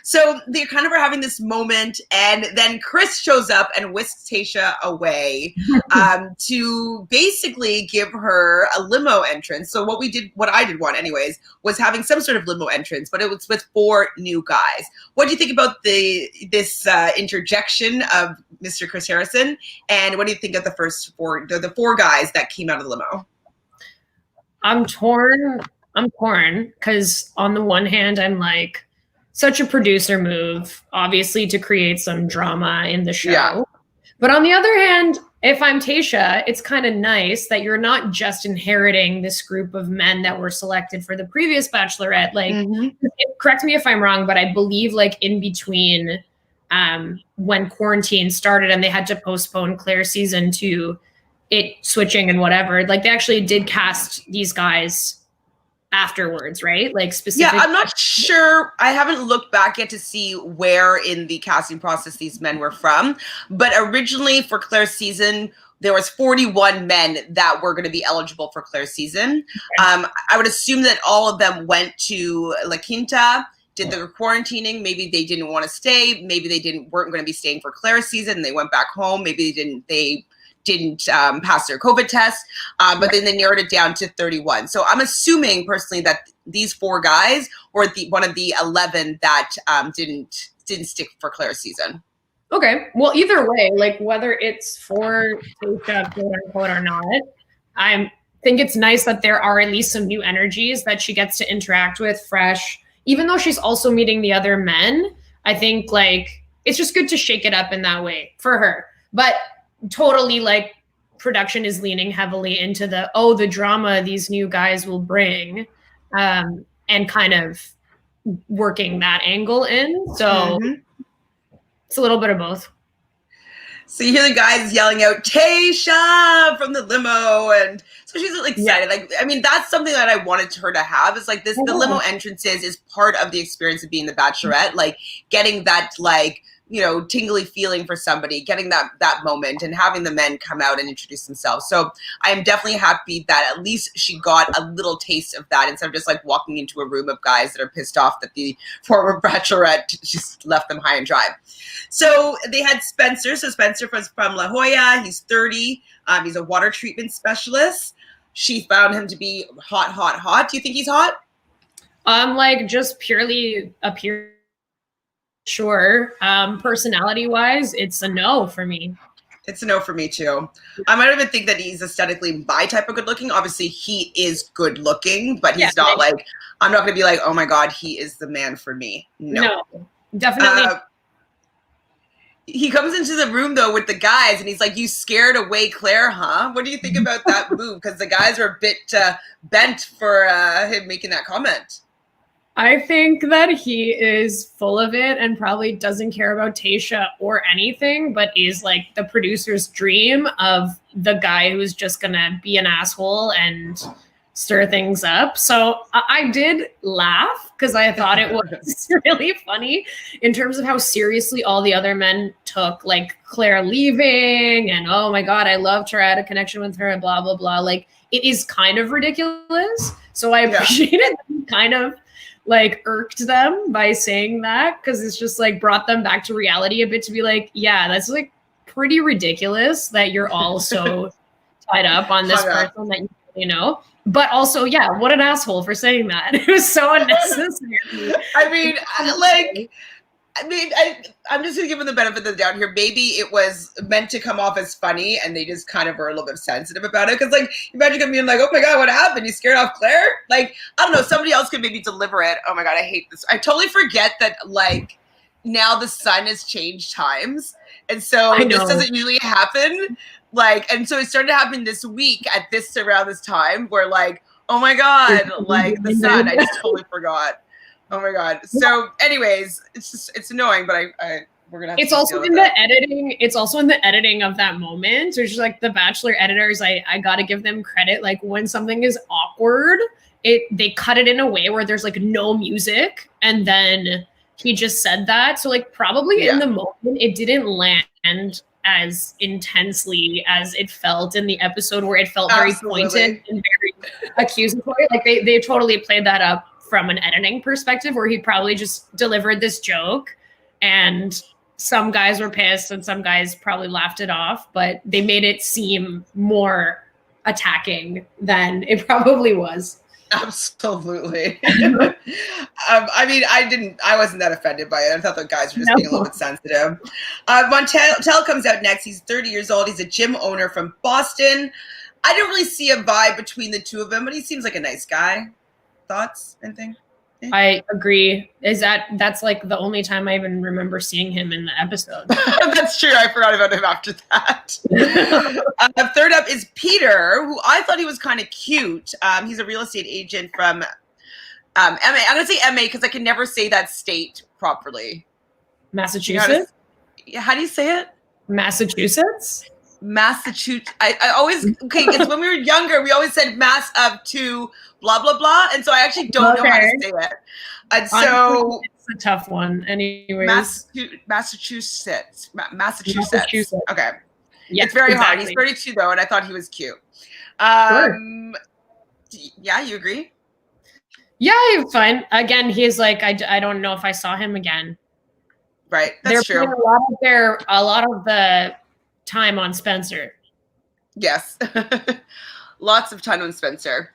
Speaker 1: So they kind of are having this moment, and then Chris shows up and whisks Tayshia away to basically give her a limo entrance. So what I did want anyways, was having some sort of limo entrance, but it was with 4 new guys. What do you think about this interjection of Mr. Chris Harrison? And what do you think of the first 4, the 4 guys that came out of the limo?
Speaker 2: I'm torn because on the one hand, I'm like, such a producer move, obviously, to create some drama in the show. Yeah. But on the other hand, if I'm Tayshia, it's kind of nice that you're not just inheriting this group of men that were selected for the previous Bachelorette. Like, correct me if I'm wrong, but I believe like in between when quarantine started and they had to postpone Clare's season to it switching and whatever, like they actually did cast these guys afterwards, right? Like specifically.
Speaker 1: Yeah, I'm not sure. I haven't looked back yet to see where in the casting process these men were from. But originally for Clare's season, there was 41 men that were going to be eligible for Clare's season. Okay. I would assume that all of them went to La Quinta, did the quarantining. Maybe they didn't want to stay. Maybe they weren't going to be staying for Clare's season and they went back home. Maybe they didn't pass their COVID test, but then they narrowed it down to 31. So I'm assuming personally that these 4 guys were one of the 11 that didn't stick for Clare's season.
Speaker 2: Okay. Well, either way, like whether it's for Tayshia, quote unquote, or not, I think it's nice that there are at least some new energies that she gets to interact with, fresh. Even though she's also meeting the other men, I think like it's just good to shake it up in that way for her. But totally, like, production is leaning heavily into the drama these new guys will bring, and kind of working that angle in. So it's a little bit of both.
Speaker 1: So you hear the guys yelling out Tayshia from the limo, and so she's like excited. Like, I mean, that's something that I wanted her to have. Is like this: the limo entrances is part of the experience of being the Bachelorette. Like getting that, like, you know, tingly feeling for somebody, getting that moment, and having the men come out and introduce themselves. So I am definitely happy that at least she got a little taste of that instead of just like walking into a room of guys that are pissed off that the former Bachelorette just left them high and dry. So they had Spencer. So Spencer was from La Jolla. He's 30. He's a water treatment specialist. She found him to be hot. Do you think he's hot?
Speaker 2: Like just purely appear. Sure. Personality wise, it's a no for me.
Speaker 1: It's a no for me too. I might even think that he's aesthetically my type of good looking. Obviously he is good looking, but he's not like, I'm not going to be like, oh my God, he is the man for me. No,
Speaker 2: definitely.
Speaker 1: He comes into the room though with the guys and he's like, you scared away Clare, huh? What do you think about that move? Because the guys are a bit bent for him making that comment.
Speaker 2: I think that he is full of it and probably doesn't care about Tayshia or anything, but is like the producer's dream of the guy who's just gonna be an asshole and stir things up. So I did laugh because I thought it was really funny in terms of how seriously all the other men took like Clare leaving and, oh my God, I loved her, I had a connection with her and blah, blah, blah. Like it is kind of ridiculous. So I appreciated kind of like irked them by saying that because it's just like brought them back to reality a bit to be like, yeah, that's like pretty ridiculous that you're all so tied up on this person that you know. But also, yeah, what an asshole for saying that. It was so unnecessary.
Speaker 1: I'm just gonna give them the benefit of the doubt here. Maybe it was meant to come off as funny, and they just kind of were a little bit sensitive about it. Because, like, imagine them being like, "Oh my God, what happened? You scared off Clare?" Like, I don't know. Somebody else could maybe deliver it. Oh my God, I hate this. I totally forget that. Like, now the sun has changed times, and so this doesn't usually happen. Like, and so it started to happen this week at this around this time, where like, oh my God, like the sun. I just totally forgot. Oh my God. So anyways, it's annoying, but we're gonna have
Speaker 2: it's also in the editing. It's also in the editing of that moment. There's like the Bachelor editors, I gotta give them credit. Like when something is awkward, they cut it in a way where there's like no music. And then he just said that. So like probably in the moment it didn't land as intensely as it felt in the episode where it felt very pointed and very accusatory. Like they totally played that up from an editing perspective where he probably just delivered this joke and some guys were pissed and some guys probably laughed it off, but they made it seem more attacking than it probably was.
Speaker 1: Absolutely. I mean, I wasn't that offended by it. I thought the guys were just being a little bit sensitive. Montel comes out next. He's 30 years old. He's a gym owner from Boston. I didn't really see a vibe between the two of them, but he seems like a nice guy. Thoughts? Anything?
Speaker 2: I agree. That's like the only time I even remember seeing him in the episode.
Speaker 1: That's true. I forgot about him after that. Third up is Peter, who I thought he was kind of cute. He's a real estate agent from MA. I'm going to say MA because I can never say that state properly.
Speaker 2: Massachusetts?
Speaker 1: How do you say it?
Speaker 2: Massachusetts?
Speaker 1: Massachusetts. I always, it's when we were younger, we always said mass up to blah, blah, blah. And so I actually don't know how to say it. And so
Speaker 2: it's a tough one. Anyways.
Speaker 1: Massachusetts. Okay.
Speaker 2: Yeah,
Speaker 1: it's very hard. He's 32 though. And I thought he was cute.
Speaker 2: Sure.
Speaker 1: Yeah. You agree?
Speaker 2: Yeah, it's fine. Again, he's like, I don't know if I saw him again.
Speaker 1: Right. That's true.
Speaker 2: A lot of the time on Spencer.
Speaker 1: Yes. Lots of time on Spencer.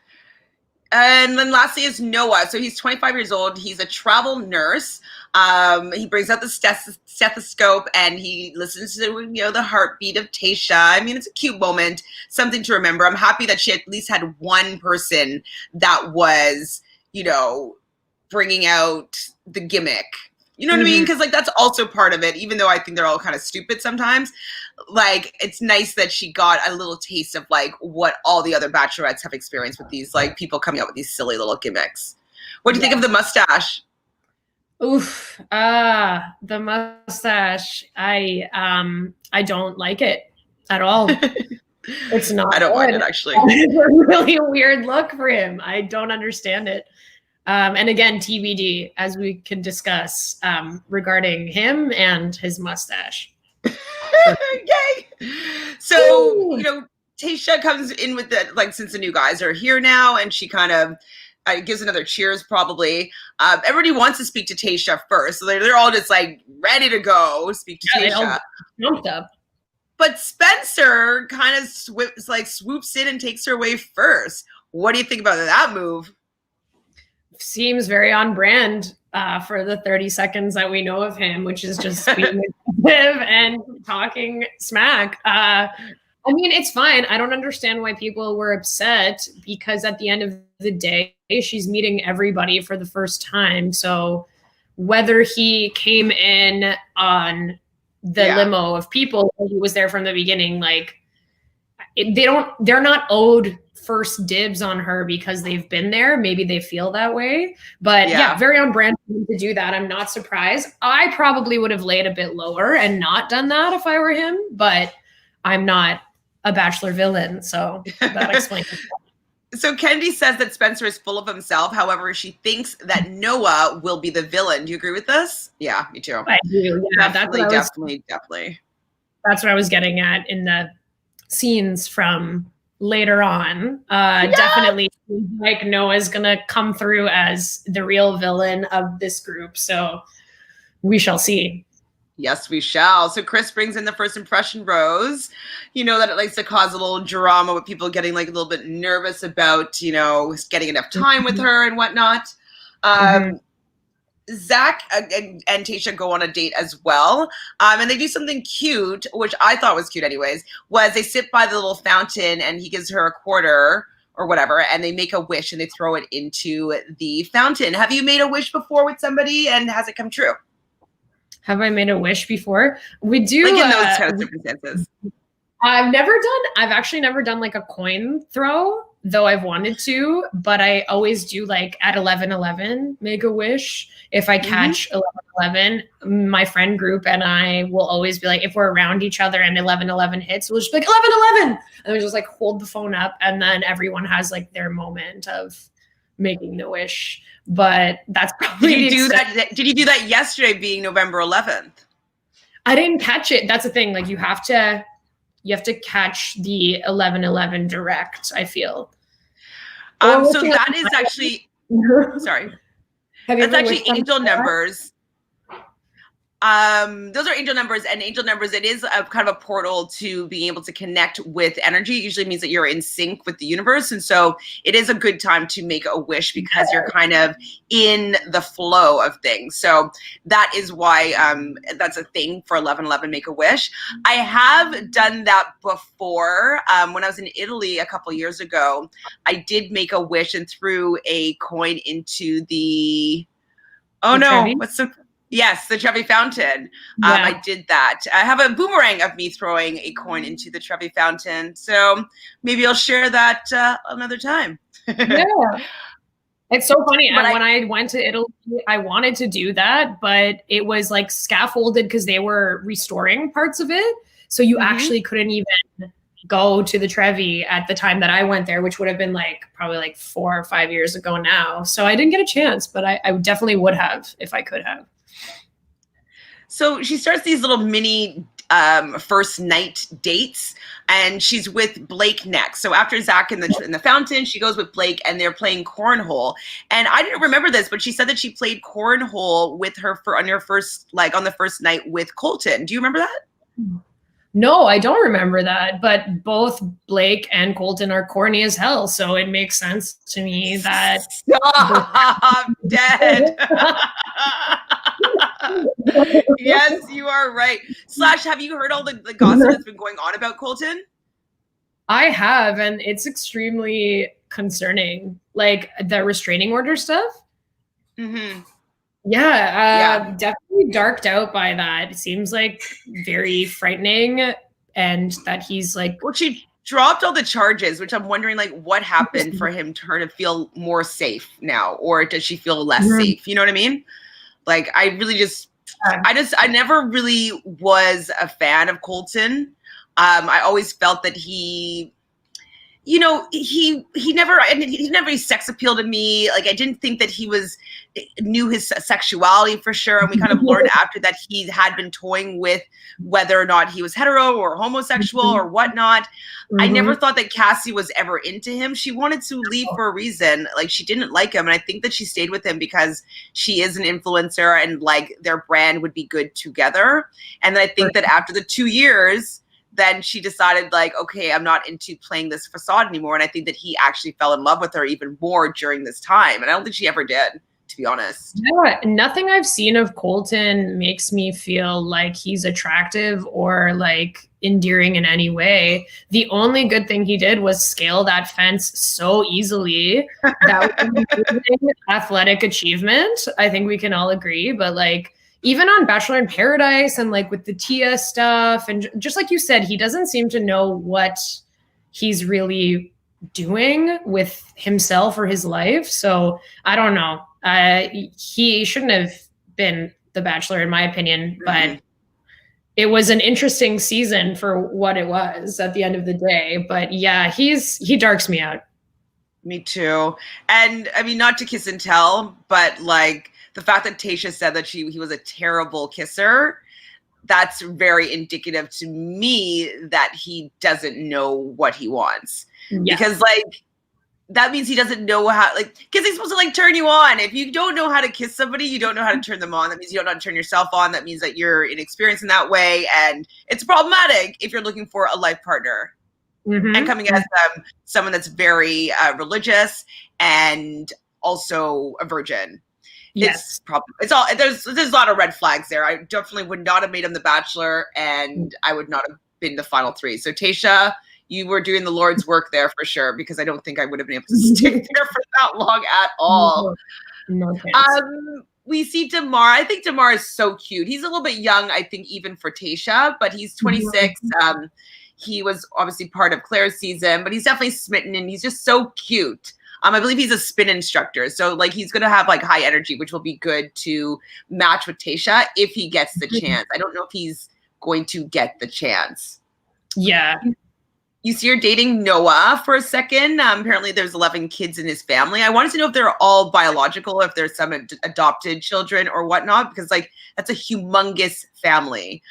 Speaker 1: And then lastly is Noah. So he's 25 years old. He's a travel nurse. He brings out the stethoscope and he listens to, the heartbeat of Tayshia. I mean, it's a cute moment, something to remember. I'm happy that she at least had one person that was, bringing out the gimmick. You know what I mean? Because like that's also part of it, even though I think they're all kind of stupid sometimes. Like it's nice that she got a little taste of like what all the other bachelorettes have experienced with these like people coming out with these silly little gimmicks. What do you think of the mustache?
Speaker 2: Oof. The mustache. I don't like it at all. It's not.
Speaker 1: I don't mind it actually.
Speaker 2: It's a really weird look for him. I don't understand it. And again, TBD, as we can discuss regarding him and his mustache.
Speaker 1: Yay! So, Tayshia comes in with the, like, since the new guys are here now, and she kind of gives another cheers, probably. Everybody wants to speak to Tayshia first. So they're all just, like, ready to go speak to Tayshia.
Speaker 2: Jumped up.
Speaker 1: But Spencer kind of swoops in and takes her away first. What do you think about that move?
Speaker 2: Seems very on brand for the 30 seconds that we know of him, which is just being aggressive and talking smack. I mean, it's fine. I don't understand why people were upset because at the end of the day, she's meeting everybody for the first time. So whether he came in on the limo of people, he was there from the beginning, like they're not owed first dibs on her because they've been there. Maybe they feel that way, but very on brand to do that. I'm not surprised. I probably would have laid a bit lower and not done that if I were him, but I'm not a Bachelor villain. So that explains it.
Speaker 1: So Kennedy says that Spencer is full of himself. However, she thinks that Noah will be the villain. Do you agree with this? Yeah, me too.
Speaker 2: I do. Yeah,
Speaker 1: definitely.
Speaker 2: That's what I was getting at in the scenes from later on. Definitely seems like Noah's gonna come through as the real villain of this group. So we shall see.
Speaker 1: Yes, we shall. So Chris brings in the first impression rose. You know that it likes to cause a little drama with people getting like a little bit nervous about, getting enough time with her and whatnot. Zach and Tayshia go on a date as well. And they do something cute, which I thought was cute anyways, was they sit by the little fountain and he gives her a quarter or whatever, and they make a wish and they throw it into the fountain. Have you made a wish before with somebody and has it come true?
Speaker 2: Have I made a wish before? We do.
Speaker 1: Like in those kind of circumstances.
Speaker 2: I've actually never done like a coin throw, though I've wanted to, but I always do like at 11:11 make a wish. If I catch 11:11, my friend group and I will always be like, if we're around each other and 11:11 hits, we'll just be like 11:11, and we just like hold the phone up, and then everyone has like their moment of making the wish. But that's probably
Speaker 1: Did you do that yesterday, being November 11th?
Speaker 2: I didn't catch it. That's the thing. Like you have to catch the 11:11 direct, I feel.
Speaker 1: So that is actually sorry. That's actually angel numbers. Those are angel numbers, and angel numbers, it is a kind of a portal to being able to connect with energy. It usually means that you're in sync with the universe. And so it is a good time to make a wish because you're kind of in the flow of things. So that is why that's a thing for 11:11 make a wish. I have done that before. When I was in Italy a couple years ago, I did make a wish and threw a coin into the
Speaker 2: Trevi?
Speaker 1: Yes, the Trevi Fountain. I did that. I have a boomerang of me throwing a coin into the Trevi Fountain. So maybe I'll share that another time.
Speaker 2: Yeah. It's so funny. And when I went to Italy, I wanted to do that, but it was like scaffolded because they were restoring parts of it. So you actually couldn't even go to the Trevi at the time that I went there, which would have been like probably like 4 or 5 years ago now. So I didn't get a chance, but I definitely would have if I could have.
Speaker 1: So she starts these little mini first night dates, and she's with Blake next. So after Zach in the fountain, she goes with Blake, and they're playing cornhole. And I didn't remember this, but she said that she played cornhole with her on the first night with Colton. Do you remember that?
Speaker 2: No, I don't remember that. But both Blake and Colton are corny as hell, so it makes sense to me that.
Speaker 1: Stop, dead. Yes, you are right. Slash, have you heard all the gossip that's been going on about Colton?
Speaker 2: I have, and it's extremely concerning. Like the restraining order stuff.
Speaker 1: Mm-hmm.
Speaker 2: Yeah, definitely darked out by that. It seems like very frightening, and that he's like.
Speaker 1: Well, she dropped all the charges, which I'm wondering, like, what happened for him to her to feel more safe now, or does she feel less safe? You know what I mean? Like, I really I never really was a fan of Colton. I always felt that he never sex appealed to me. Like, I didn't think that he knew his sexuality for sure. And we kind of learned after that he had been toying with whether or not he was hetero or homosexual or whatnot. I never thought that Cassie was ever into him. She wanted to leave for a reason. Like, she didn't like him. And I think that she stayed with him because she is an influencer and like their brand would be good together. And then I think that after the 2 years, then she decided, like, okay, I'm not into playing this facade anymore. And I think that he actually fell in love with her even more during this time. And I don't think she ever did, to be honest.
Speaker 2: Yeah, nothing I've seen of Colton makes me feel like he's attractive or like endearing in any way. The only good thing he did was scale that fence so easily. That was an amazing athletic achievement. I think we can all agree. But like, even on Bachelor in Paradise and like with the Tia stuff, and just like you said, he doesn't seem to know what he's really doing with himself or his life. So I don't know. He shouldn't have been the Bachelor, in my opinion, but it was an interesting season for what it was at the end of the day. But yeah, he darks me out.
Speaker 1: Me too. And I mean, not to kiss and tell, but like, the fact that Tayshia said that he was a terrible kisser, that's very indicative to me that he doesn't know what he wants. Yeah. Because like, that means he doesn't know how, like, kissing's supposed to like turn you on. If you don't know how to kiss somebody, you don't know how to turn them on. That means you don't know how to turn yourself on. That means that you're inexperienced in that way. And it's problematic if you're looking for a life partner. And coming as someone that's very religious and also a virgin.
Speaker 2: Yes.
Speaker 1: There's a lot of red flags there. I definitely would not have made him the Bachelor, and I would not have been the final three. So Tayshia, you were doing the Lord's work there for sure, because I don't think I would have been able to stick there for that long at all.
Speaker 2: No
Speaker 1: we see Damar. I think Damar is so cute. He's a little bit young, I think, even for Tayshia, but he's 26. He was obviously part of Clare's season, but he's definitely smitten, and he's just so cute. I believe he's a spin instructor. So like, he's going to have like high energy, which will be good to match with Tayshia if he gets the chance. I don't know if he's going to get the chance.
Speaker 2: Yeah.
Speaker 1: You see her dating Noah for a second. Apparently there's 11 kids in his family. I wanted to know if they're all biological, if there's some adopted children or whatnot, because like, that's a humongous family.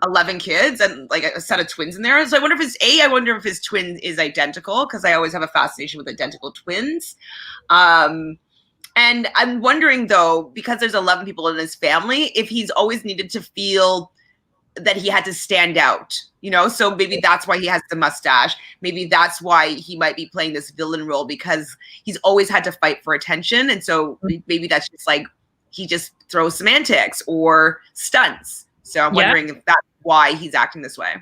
Speaker 1: 11 kids and like a set of twins in there. So I wonder if his twin is identical, because I always have a fascination with identical twins. And I'm wondering though, because there's 11 people in his family, if he's always needed to feel that he had to stand out, you know? So maybe that's why he has the mustache. Maybe that's why he might be playing this villain role, because he's always had to fight for attention. And so maybe that's just like, he just throws some antics or stunts. So I'm wondering if that's why he's acting this way.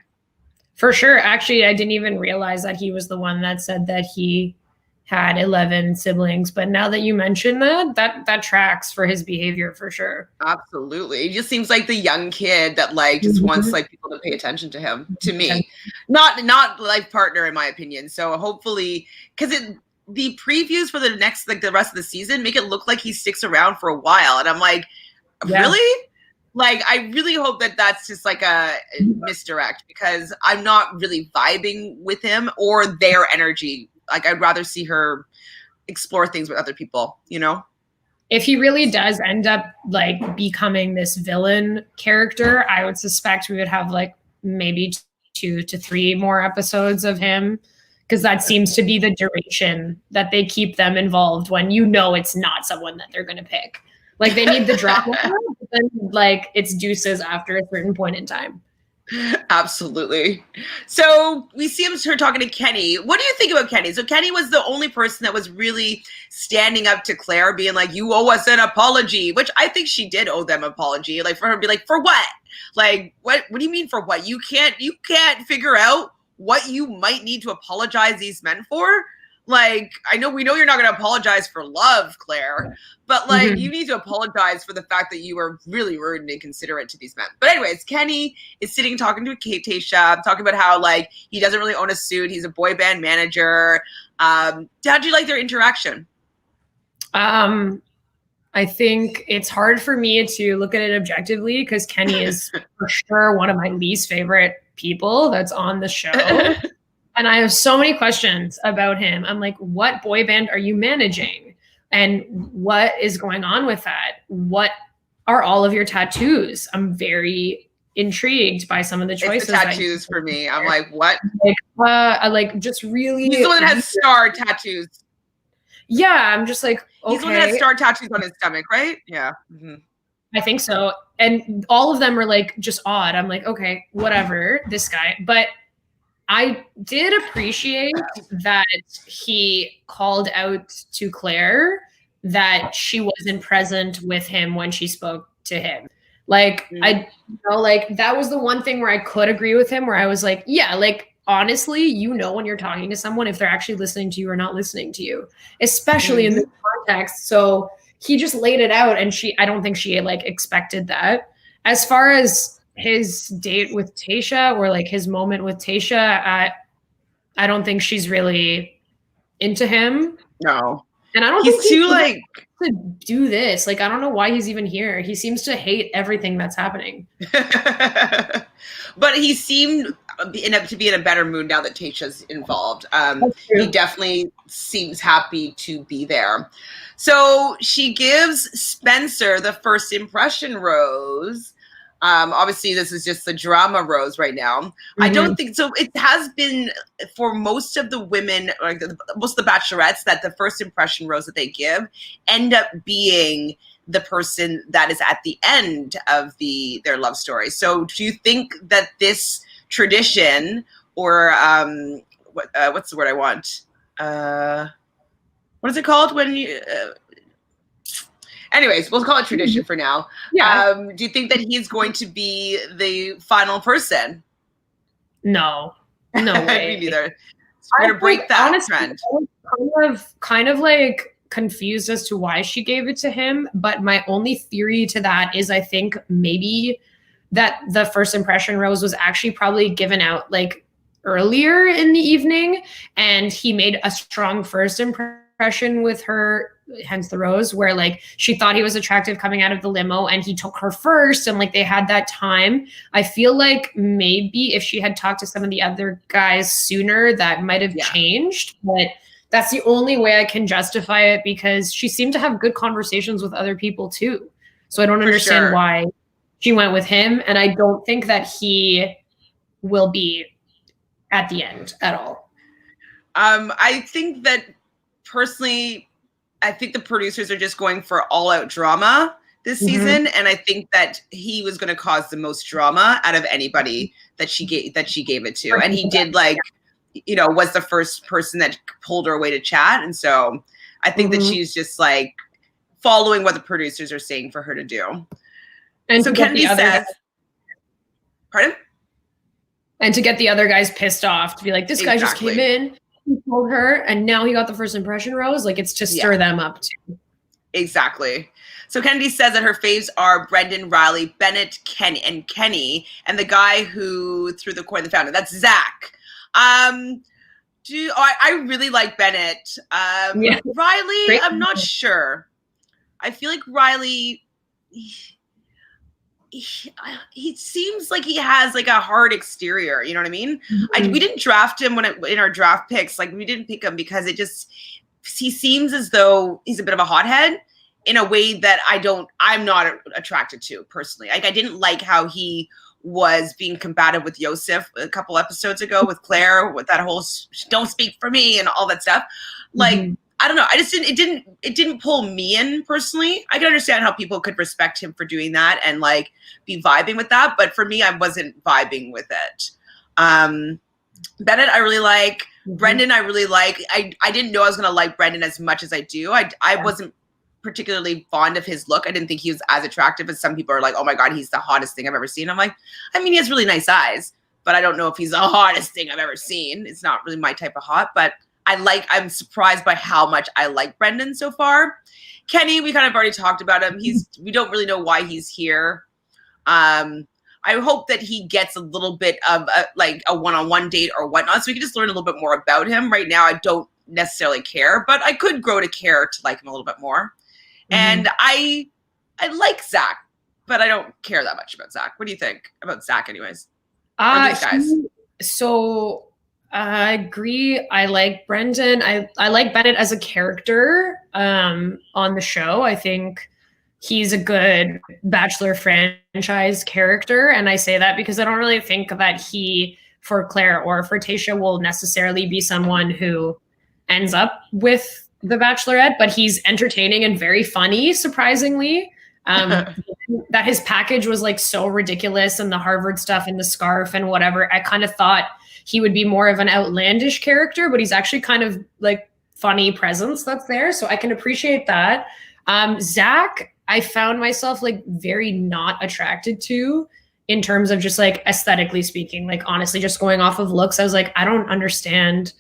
Speaker 2: For sure. Actually, I didn't even realize that he was the one that said that he had 11 siblings. But now that you mention that tracks for his behavior for sure.
Speaker 1: Absolutely. He just seems like the young kid that like just wants like people to pay attention to him, to me. Not life partner, in my opinion. So hopefully, because the previews for the rest of the season make it look like he sticks around for a while. And I'm like, really? Like, I really hope that that's just like a misdirect, because I'm not really vibing with him or their energy. Like, I'd rather see her explore things with other people, you know?
Speaker 2: If he really does end up like becoming this villain character, I would suspect we would have like maybe 2 to 3 more episodes of him, because that seems to be the duration that they keep them involved when you know it's not someone that they're going to pick. Like, they need the drama, but then like it's deuces after a certain point in time.
Speaker 1: Absolutely. So we see her talking to Kenny. What do you think about Kenny? So Kenny was the only person that was really standing up to Clare, being like, "You owe us an apology," which I think she did owe them an apology. Like for her to be like, "For what? Like what? What do you mean for what? You can't figure out what you might need to apologize these men for." Like, we know you're not going to apologize for love, Clare, but like, you need to apologize for the fact that you were really rude and inconsiderate to these men. But anyways, Kenny is sitting talking to Tayshia, talking about how like he doesn't really own a suit. He's a boy band manager. How'd you like their interaction?
Speaker 2: I think it's hard for me to look at it objectively because Kenny is for sure one of my least favorite people that's on the show. And I have so many questions about him. I'm like, what boy band are you managing? And what is going on with that? What are all of your tattoos? I'm very intrigued by some of the choices.
Speaker 1: It's the tattoos for me. I'm like, what?
Speaker 2: I like just really.
Speaker 1: He's the one that has star tattoos.
Speaker 2: Yeah, I'm just like, okay.
Speaker 1: He's the one that has star tattoos on his stomach, right? Yeah.
Speaker 2: I think so. And all of them are like just odd. I'm like, okay, whatever, this guy. But I did appreciate that he called out to Clare that she wasn't present with him when she spoke to him. Like, that was the one thing where I could agree with him, where I was like, yeah, like, honestly, when you're talking to someone, if they're actually listening to you or not listening to you, especially in this context. So he just laid it out, and I don't think she like expected that. As far as his date with Tayshia or like his moment with Tayshia, I don't think she's really into him.
Speaker 1: No.
Speaker 2: And I don't
Speaker 1: think
Speaker 2: he's
Speaker 1: too like
Speaker 2: to do this. Like, I don't know why he's even here. He seems to hate everything that's happening.
Speaker 1: But he seemed to be in a better mood now that Tayshia's involved. He definitely seems happy to be there. So she gives Spencer the first impression rose. Obviously, this is just the drama rose right now. I don't think so. It has been for most of the women, like most of the bachelorettes, that the first impression rose that they give end up being the person that is at the end of their love story. So, do you think that this tradition, or what's the word I want? What is it called when you? Anyways, we'll call it tradition for now.
Speaker 2: Yeah.
Speaker 1: Do you think that he's going to be the final person?
Speaker 2: No way.
Speaker 1: Me neither. So we're gonna break that trend.
Speaker 2: I was kind of like confused as to why she gave it to him, but my only theory to that is I think maybe that the first impression rose was actually probably given out like earlier in the evening, and he made a strong first impression with her, hence the rose, where like she thought he was attractive coming out of the limo and he took her first, and like they had that time. I feel like maybe if she had talked to some of the other guys sooner, that might have changed, but that's the only way I can justify it, because she seemed to have good conversations with other people too. So I don't understand why she went with him, and I don't think that he will be at the end at all.
Speaker 1: I think that personally, I think the producers are just going for all-out drama this season, and I think that he was going to cause the most drama out of anybody that she gave it to, and he did, like, was the first person that pulled her away to chat, and so I think that she's just like following what the producers are saying for her to do. And so Kennedy says, pardon?
Speaker 2: And to get the other guys pissed off, to be like, this guy just came in, he told her, and now he got the first impression rose. Like, it's to stir them up too.
Speaker 1: Exactly. So Kennedy says that her faves are Brendan, Riley, Bennett, Kenny, and the guy who threw the coin, the founder. That's Zach. I really like Bennett. Riley, I'm not sure. I feel like Riley, he seems like he has like a hard exterior. You know what I mean? We didn't draft him in our draft picks. Like, we didn't pick him because he seems as though he's a bit of a hothead in a way that I'm not attracted to personally. Like, I didn't like how he was being combative with Yosef a couple episodes ago with Clare, with that whole "don't speak for me" and all that stuff. Like, I don't know. It didn't pull me in personally. I can understand how people could respect him for doing that and like be vibing with that. But for me, I wasn't vibing with it. Bennett, I really like. Brendan, I really like. I didn't know I was going to like Brendan as much as I do. I wasn't particularly fond of his look. I didn't think he was as attractive as some people are like, oh my God, he's the hottest thing I've ever seen. I'm like, I mean, he has really nice eyes, but I don't know if he's the hottest thing I've ever seen. It's not really my type of hot, but I'm surprised by how much I like Brendan so far. Kenny, we kind of already talked about him. We don't really know why he's here. I hope that he gets a little bit of a one-on-one date or whatnot, so we can just learn a little bit more about him. Right now, I don't necessarily care, but I could grow to care to like him a little bit more. Mm-hmm. And I like Zach, but I don't care that much about Zach. What do you think about Zach, anyways? Or these guys?
Speaker 2: I agree. I like Brendan. I like Bennett as a character on the show. I think he's a good Bachelor franchise character. And I say that because I don't really think that he, for Clare or for Tayshia, will necessarily be someone who ends up with the Bachelorette, but he's entertaining and very funny, surprisingly. That his package was like so ridiculous and the Harvard stuff and the scarf and whatever. I kind of thought he would be more of an outlandish character, but he's actually kind of like funny presence that's there. So I can appreciate that. Zach, I found myself like very not attracted to in terms of just like aesthetically speaking, like honestly, just going off of looks. I was like, I don't understand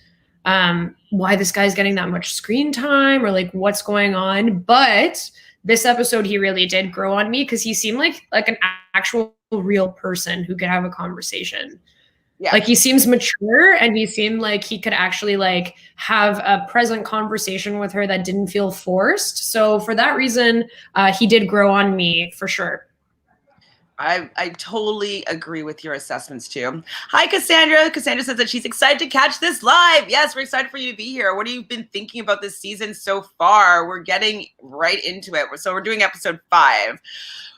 Speaker 2: why this guy's getting that much screen time or like what's going on. But this episode, he really did grow on me because he seemed like an actual real person who could have a conversation. Yeah. Like he seems mature and he seemed like he could actually like have a present conversation with her that didn't feel forced. So for that reason, he did grow on me for sure.
Speaker 1: I totally agree with your assessments too. Hi, Cassandra. Cassandra says that she's excited to catch this live. Yes, we're excited for you to be here. What have you been thinking about this season so far? We're getting right into it. So we're doing episode 5.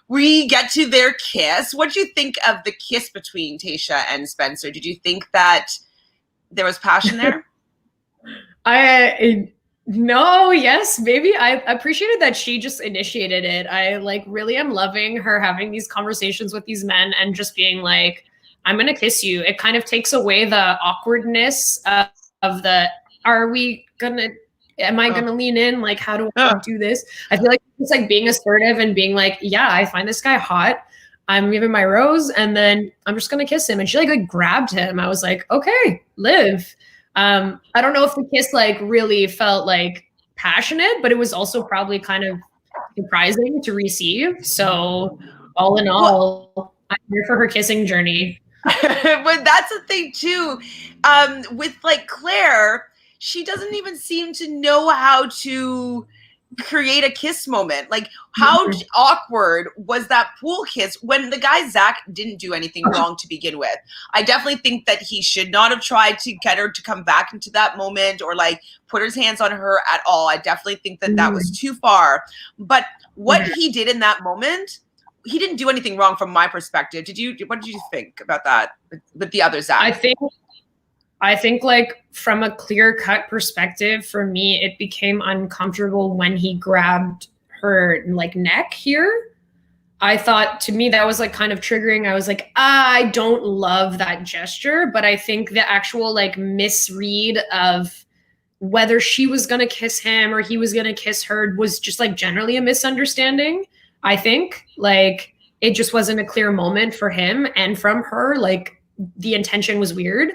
Speaker 1: We get to their kiss. What do you think of the kiss between Tayshia and Spencer? Did you think that there was passion there?
Speaker 2: No, yes, maybe. I appreciated that she just initiated it. I like really am loving her having these conversations with these men and just being like, I'm going to kiss you. It kind of takes away the awkwardness of the, am I going to lean in? Like, how do I do this? I feel like it's like being assertive and being like, yeah, I find this guy hot. I'm giving my rose and then I'm just going to kiss him. And she like grabbed him. I was like, okay, live. I don't know if the kiss like really felt like passionate, but it was also probably kind of surprising to receive. So all in all, I'm here for her kissing journey.
Speaker 1: But that's the thing too. With like Clare, she doesn't even seem to know how to create a kiss moment. Like how awkward was that pool kiss when the guy Zach didn't do anything wrong to begin with? I definitely think that he should not have tried to get her to come back into that moment or like put his hands on her at all. I definitely think that that was too far. But what he did in that moment, he didn't do anything wrong from my perspective. What did you think about that with the other Zach?
Speaker 2: I think like from a clear-cut perspective, for me, it became uncomfortable when he grabbed her like neck here. I thought to me that was like kind of triggering. I was like, I don't love that gesture, but I think the actual like misread of whether she was going to kiss him or he was going to kiss her was just like generally a misunderstanding. I think like it just wasn't a clear moment for him and from her, like the intention was weird.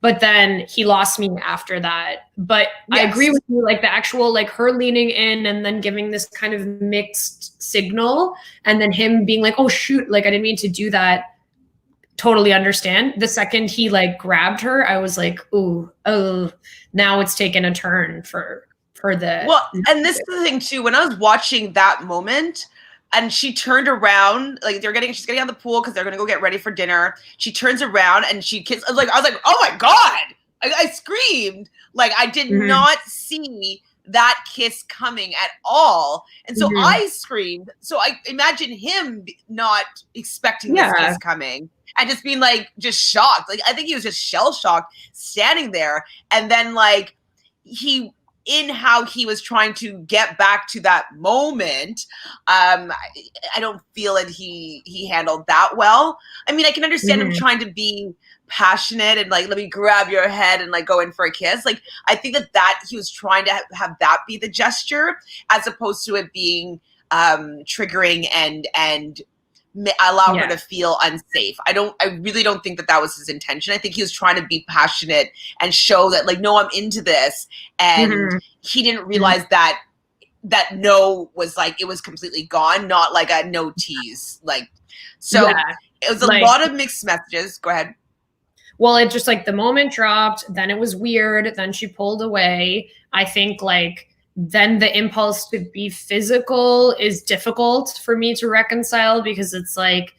Speaker 2: But then he lost me after that. But yes. I agree with you, like the actual, like her leaning in and then giving this kind of mixed signal and then him being like, oh shoot, like I didn't mean to do that. Totally understand. The second he like grabbed her, I was like, oh, now it's taken a turn for the.
Speaker 1: Well, and this is the thing too, when I was watching that moment, and she turned around, like she's getting out of the pool because they're gonna go get ready for dinner. She turns around and she kissed. I was like, oh my God! I screamed. Like I did not see that kiss coming at all, and so I screamed. So I imagine him not expecting this kiss coming and just being like just shocked. Like I think he was just shell shocked, standing there, and then like he in how he was trying to get back to that moment, I don't feel that he handled that well. I mean, I can understand him trying to be passionate and like, let me grab your head and like go in for a kiss. Like, I think that he was trying to have that be the gesture, as opposed to it being triggering and allow her to feel unsafe. I really don't think that was his intention. I think he was trying to be passionate and show that like, no, I'm into this. And he didn't realize that no was like, it was completely gone, not like a no tease. Like, so it was a lot of mixed messages. Go ahead.
Speaker 2: Well, it just like the moment dropped, then it was weird. Then she pulled away. I think like, then the impulse to be physical is difficult for me to reconcile, because it's like,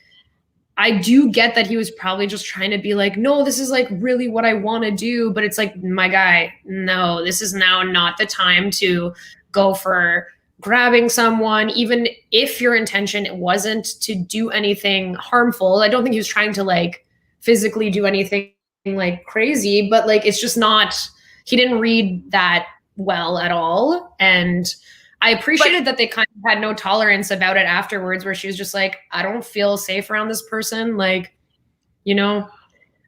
Speaker 2: I do get that he was probably just trying to be like, no, this is like really what I want to do. But it's like, my guy, no, this is now not the time to go for grabbing someone, even if your intention wasn't to do anything harmful. I don't think he was trying to like physically do anything like crazy, but like, it's just not, he didn't read that well at all. And I appreciated that they kind of had no tolerance about it afterwards, where she was just like, I don't feel safe around this person. Like, you know,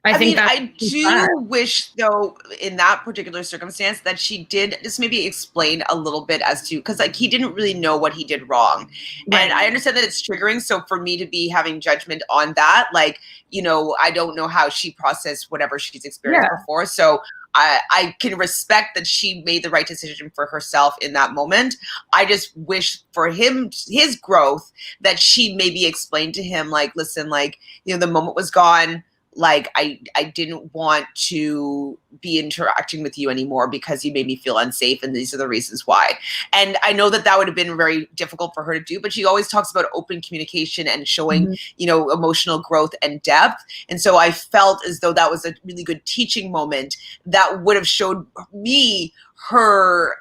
Speaker 2: I think
Speaker 1: I do wish, though, in that particular circumstance, that she did just maybe explain a little bit as to, because like, he didn't really know what he did wrong. And I understand that it's triggering. So for me to be having judgment on that, like, you know, I don't know how she processed whatever she's experienced before. So I can respect that she made the right decision for herself in that moment. I just wish for him, his growth, that she maybe explained to him, like, listen, like, you know, the moment was gone. Like, I didn't want to be interacting with you anymore because you made me feel unsafe, and these are the reasons why. And I know that would have been very difficult for her to do, but she always talks about open communication and showing, you know, emotional growth and depth. And so I felt as though that was a really good teaching moment that would have showed me her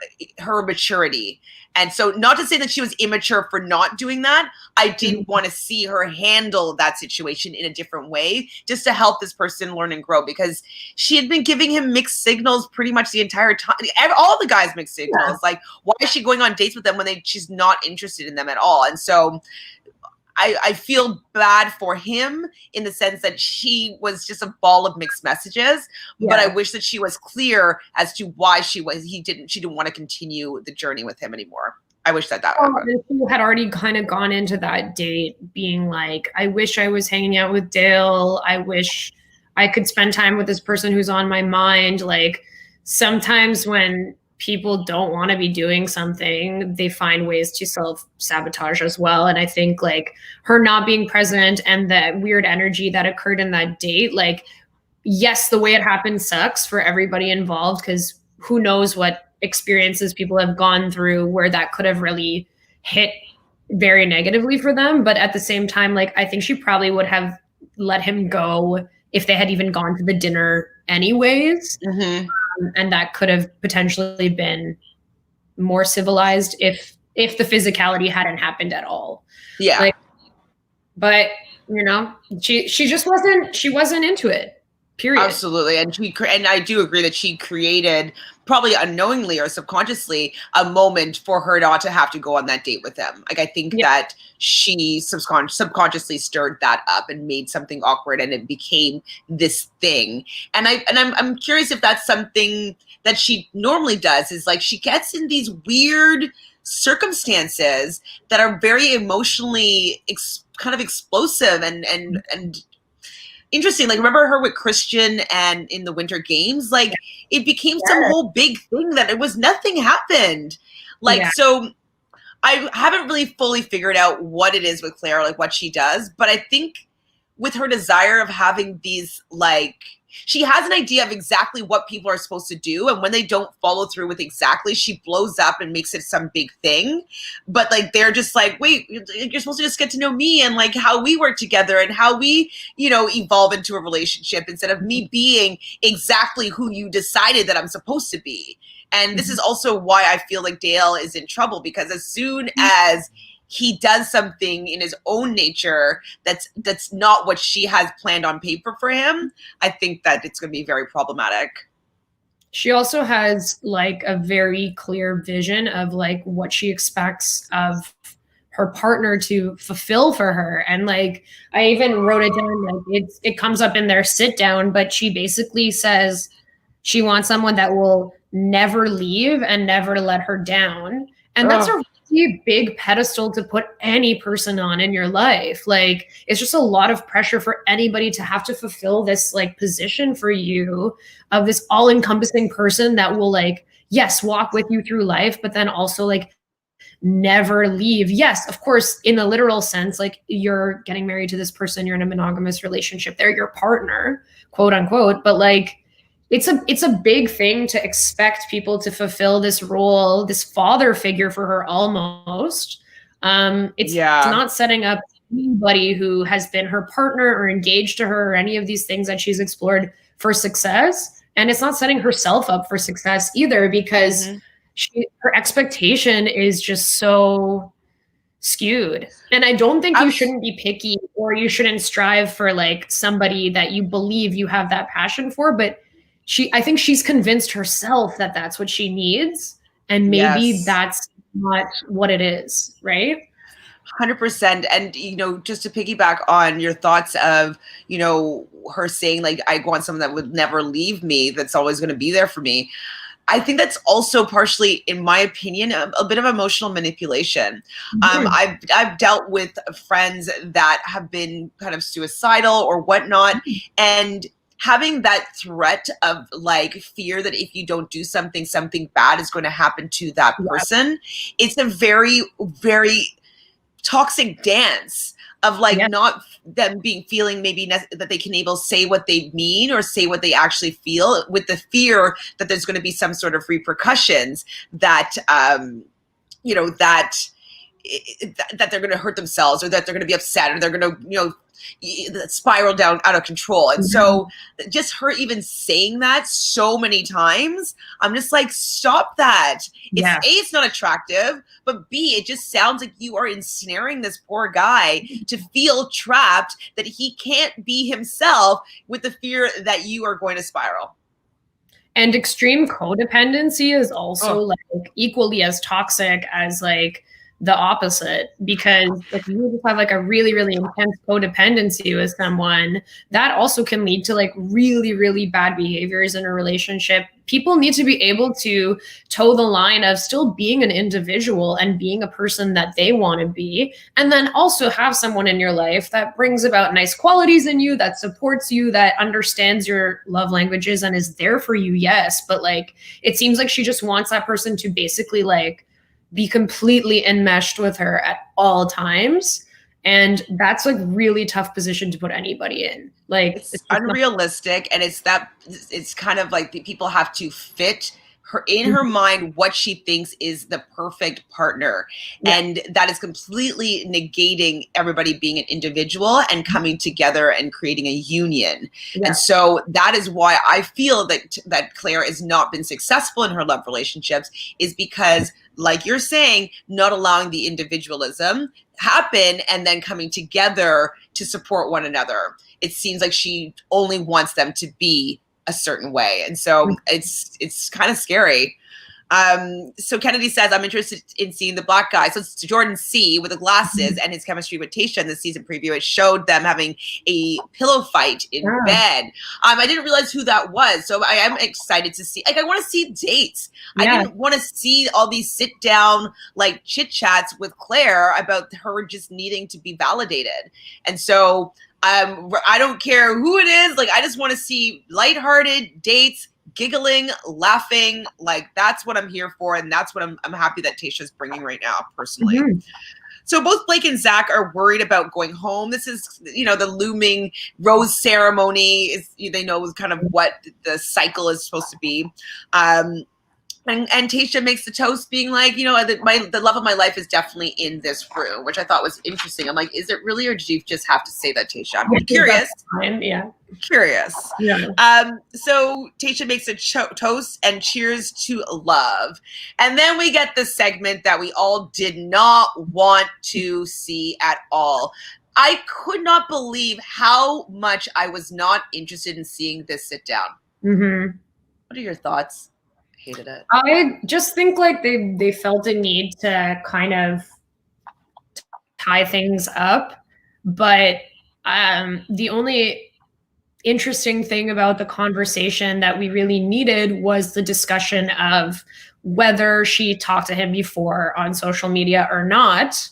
Speaker 1: maturity. And so, not to say that she was immature for not doing that, I did want to see her handle that situation in a different way, just to help this person learn and grow, because she had been giving him mixed signals pretty much the entire time. All the guys mixed signals. Like, why is she going on dates with them when she's not interested in them at all? And so I feel bad for him in the sense that she was just a ball of mixed messages, but I wish that she was clear as to why she didn't want to continue the journey with him anymore. I wish that happened.
Speaker 2: She had already kind of gone into that date being like, I wish I was hanging out with Dale. I wish I could spend time with this person who's on my mind. Like, sometimes when people don't want to be doing something, they find ways to self-sabotage as well. And I think like her not being present and that weird energy that occurred in that date, like, yes, the way it happened sucks for everybody involved, because who knows what experiences people have gone through where that could have really hit very negatively for them. But at the same time, like, I think she probably would have let him go if they had even gone to the dinner anyways. And that could have potentially been more civilized if the physicality hadn't happened at all.
Speaker 1: Yeah.
Speaker 2: Like, but you know, she wasn't into it. Period.
Speaker 1: Absolutely. And I do agree that she created, probably unknowingly or subconsciously, a moment for her not to have to go on that date with him. Like, I think that she subconsciously stirred that up and made something awkward, and it became this thing. And I'm curious if that's something that she normally does, is like, she gets in these weird circumstances that are very emotionally kind of explosive and interesting. Like, remember her with Christian and in the Winter Games? Like, it became some whole big thing that it was nothing happened. Like, so I haven't really fully figured out what it is with Clare, like what she does. But I think with her desire of having these, like, she has an idea of exactly what people are supposed to do. And when they don't follow through with exactly, she blows up and makes it some big thing. But like, they're just like, wait, you're supposed to just get to know me and like how we work together and how we, you know, evolve into a relationship, instead of me being exactly who you decided that I'm supposed to be. And this is also why I feel like Dale is in trouble, because as soon as he does something in his own nature that's not what she has planned on paper for him, I think that it's going to be very problematic.
Speaker 2: She also has like a very clear vision of like what she expects of her partner to fulfill for her. And like I even wrote it down, like it comes up in their sit down, but she basically says she wants someone that will never leave and never let her down. And that's a really big pedestal to put any person on in your life. Like it's just a lot of pressure for anybody to have to fulfill this like position for you of this all-encompassing person that will like, yes, walk with you through life, but then also like never leave. Yes, of course, in the literal sense, like you're getting married to this person, you're in a monogamous relationship, they're your partner, quote unquote, but like it's a big thing to expect people to fulfill this role, this father figure for her almost. It's not setting up anybody who has been her partner or engaged to her or any of these things that she's explored for success. And it's not setting herself up for success either, because her expectation is just so skewed. And I don't think you shouldn't be picky, or you shouldn't strive for like somebody that you believe you have that passion for, but I think she's convinced herself that that's what she needs, and maybe that's not what it is, right?
Speaker 1: 100%. And, you know, just to piggyback on your thoughts of, you know, her saying like, I want someone that would never leave me, that's always going to be there for me. I think that's also partially, in my opinion, a bit of emotional manipulation. I've dealt with friends that have been kind of suicidal or whatnot, and having that threat of like fear that if you don't do something, something bad is going to happen to that person. It's a very, very toxic dance of like not them feeling maybe that they can say what they mean or say what they actually feel, with the fear that there's going to be some sort of repercussions that, you know, that they're going to hurt themselves, or that they're going to be upset, or they're going to, you know, spiral down out of control. And so just her even saying that so many times, I'm just like, stop that. It's not attractive, but B, it just sounds like you are ensnaring this poor guy to feel trapped, that he can't be himself, with the fear that you are going to spiral.
Speaker 2: And extreme codependency is also like equally as toxic as like the opposite, because if you just have like a really, really intense codependency with someone, that also can lead to like really, really bad behaviors in a relationship. People need to be able to toe the line of still being an individual and being a person that they want to be, and then also have someone in your life that brings about nice qualities in you, that supports you, that understands your love languages and is there for you. Yes, but like it seems like she just wants that person to basically like be completely enmeshed with her at all times. And that's like really tough position to put anybody in. Like
Speaker 1: it's unrealistic. And it's kind of like people have to fit her in her mind what she thinks is the perfect partner. And that is completely negating everybody being an individual and coming together and creating a union. And so that is why I feel that Clare has not been successful in her love relationships, is because, like you're saying, not allowing the individualism happen and then coming together to support one another. It seems like she only wants them to be a certain way. And so it's kind of scary. So Kennedy says, I'm interested in seeing the black guy. So it's Jordan C. with the glasses and his chemistry with Tayshia in the season preview. It showed them having a pillow fight in bed. I didn't realize who that was. So I am excited to see, like, I want to see dates. I didn't want to see all these sit down, like chit chats with Clare about her just needing to be validated. And so I don't care who it is. Like, I just want to see lighthearted dates, giggling, laughing. Like, that's what I'm here for. And that's what I'm happy that Tayshia's bringing right now, personally. So both Blake and Zach are worried about going home. This is, you know, the looming rose ceremony. They know kind of what the cycle is supposed to be. And Tayshia makes the toast being like, you know, the love of my life is definitely in this room, which I thought was interesting. I'm like, is it really, or did you just have to say that, Tayshia? I'm curious. Curious. So Tayshia makes a toast and cheers to love. And then we get the segment that we all did not want to see at all. I could not believe how much I was not interested in seeing this sit down. What are your thoughts? Hated it.
Speaker 2: I just think like they felt a need to kind of tie things up, but the only interesting thing about the conversation that we really needed was the discussion of whether she talked to him before on social media or not.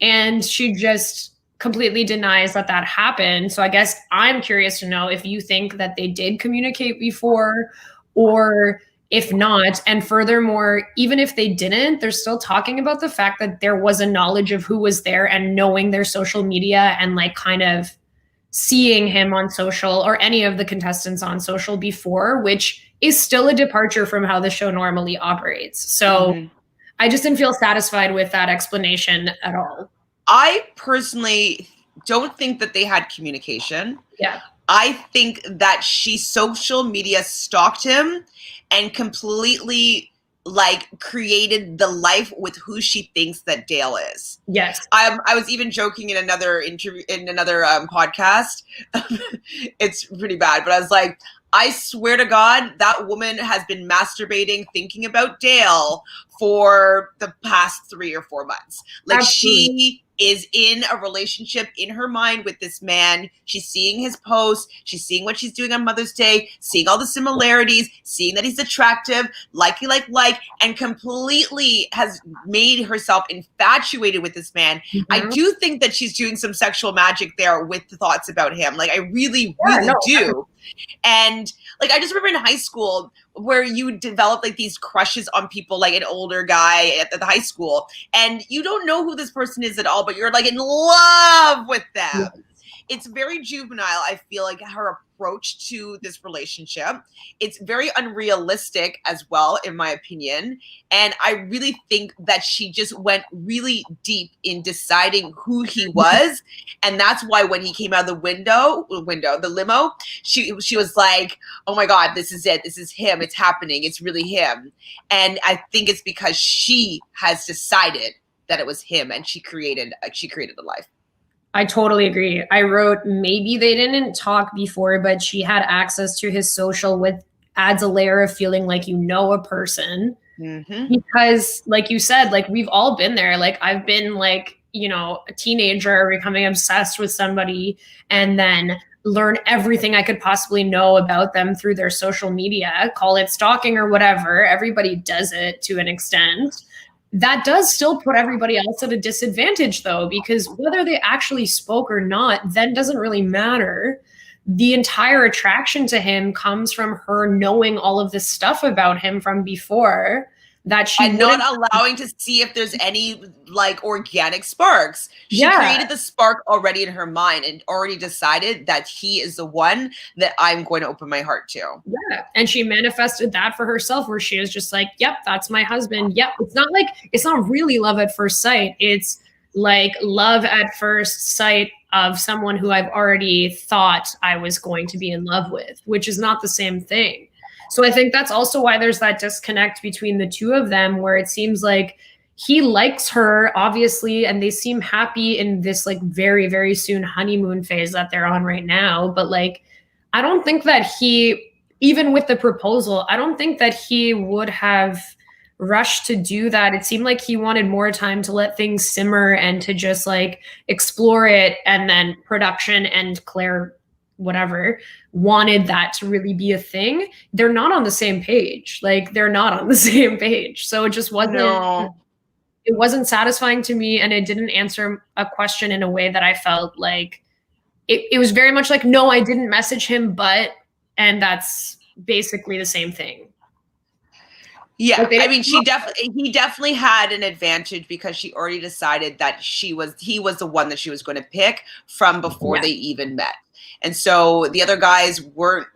Speaker 2: And she just completely denies that that happened. So I guess I'm curious to know if you think that they did communicate before or if not. And furthermore, even if they didn't, they're still talking about the fact that there was a knowledge of who was there and knowing their social media and like kind of seeing him on social or any of the contestants on social before, which is still a departure from how the show normally operates. So I just didn't feel satisfied with that explanation at all.
Speaker 1: I personally don't think that they had communication.
Speaker 2: Yeah.
Speaker 1: I think that she social media stalked him and completely like created the life with who she thinks that Dale is.
Speaker 2: Yes.
Speaker 1: I was even joking in another interview, in another podcast. It's pretty bad, but I was like, I swear to God, that woman has been masturbating, thinking about Dale for the past 3 or 4 months. Like
Speaker 2: Absolutely.
Speaker 1: she is in a relationship in her mind with this man. She's seeing his posts. She's seeing what she's doing on Mother's Day, seeing all the similarities, seeing that he's attractive, and completely has made herself infatuated with this man. I do think that she's doing some sexual magic there with the thoughts about him. Like I really do. And like, I just remember in high school where you develop like these crushes on people, like an older guy at the high school, and you don't know who this person is at all, but you're like in love with them. Yeah. It's very juvenile. I feel like her approach to this relationship, it's very unrealistic as well, in my opinion. And I really think that she just went really deep in deciding who he was. And that's why when he came out of the limo, she was like, oh my God, this is it. This is him. It's happening. It's really him. And I think it's because she has decided that it was him and she created a life.
Speaker 2: I totally agree. I wrote, maybe they didn't talk before, but she had access to his social, which adds a layer of feeling like you know a person. Because like you said, like we've all been there. Like I've been like, you know, a teenager becoming obsessed with somebody and then learn everything I could possibly know about them through their social media, call it stalking or whatever. Everybody does it to an extent. That does still put everybody else at a disadvantage though, because whether they actually spoke or not, then doesn't really matter. The entire attraction to him comes from her knowing all of this stuff about him from before that she
Speaker 1: and not allowing to see if there's any like organic sparks. She created the spark already in her mind and already decided that he is the one that I'm going to open my heart to.
Speaker 2: Yeah. And she manifested that for herself where she was just like, yep, that's my husband. Yep. It's not really love at first sight. It's like love at first sight of someone who I've already thought I was going to be in love with, which is not the same thing. So I think that's also why there's that disconnect between the two of them, where it seems like he likes her, obviously, and they seem happy in this like very, very soon honeymoon phase that they're on right now. But like, I don't think that he, even with the proposal, I don't think that he would have rushed to do that. It seemed like he wanted more time to let things simmer and to just like explore it. And then production and Claire, whatever, wanted that to really be a thing. They're not on the same page. Like they're not on the same page. So it just wasn't, it wasn't satisfying to me. And it didn't answer a question in a way that I felt like it was very much like, no, I didn't message him, and that's basically the same thing.
Speaker 1: Yeah, like I mean, he definitely had an advantage because she already decided that he was the one that she was going to pick from before they even met. And so the other guys weren't,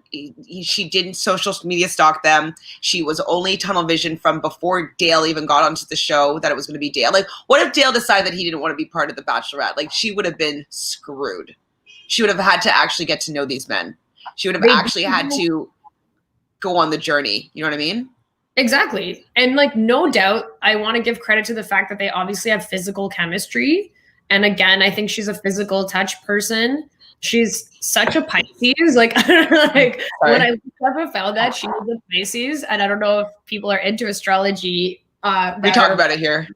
Speaker 1: she didn't social media stalk them. She was only tunnel vision from before Dale even got onto the show that it was going to be Dale. Like, what if Dale decided that he didn't want to be part of the Bachelorette? Like, she would have been screwed. She would have had to actually get to know these men. She would have actually had to go on the journey. You know what I mean?
Speaker 2: Exactly. And like, no doubt, I want to give credit to the fact that they obviously have physical chemistry. And again, I think she's a physical touch person. She's such a Pisces. Like, like when I looked up and found that she was a Pisces, and I don't know if people are into astrology.
Speaker 1: We talk about it here.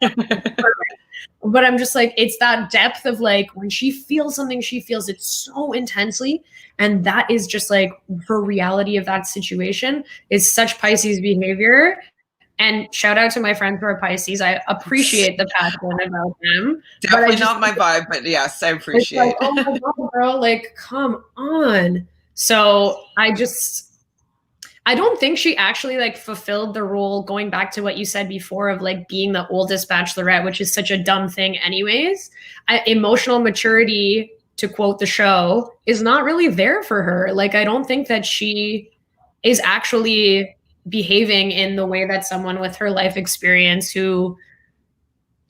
Speaker 2: But I'm just like, it's that depth of like when she feels something, she feels it so intensely. And that is just like her reality of that situation is such Pisces behavior. And shout out to my friends who are Pisces. I appreciate the passion about them.
Speaker 1: Definitely not my vibe, but yes, I appreciate.
Speaker 2: Like, oh my God, girl, like, come on. So I don't think she actually like fulfilled the role, going back to what you said before of like being the oldest bachelorette, which is such a dumb thing anyways. Emotional maturity, to quote the show, is not really there for her. Like, I don't think that she is actually behaving in the way that someone with her life experience who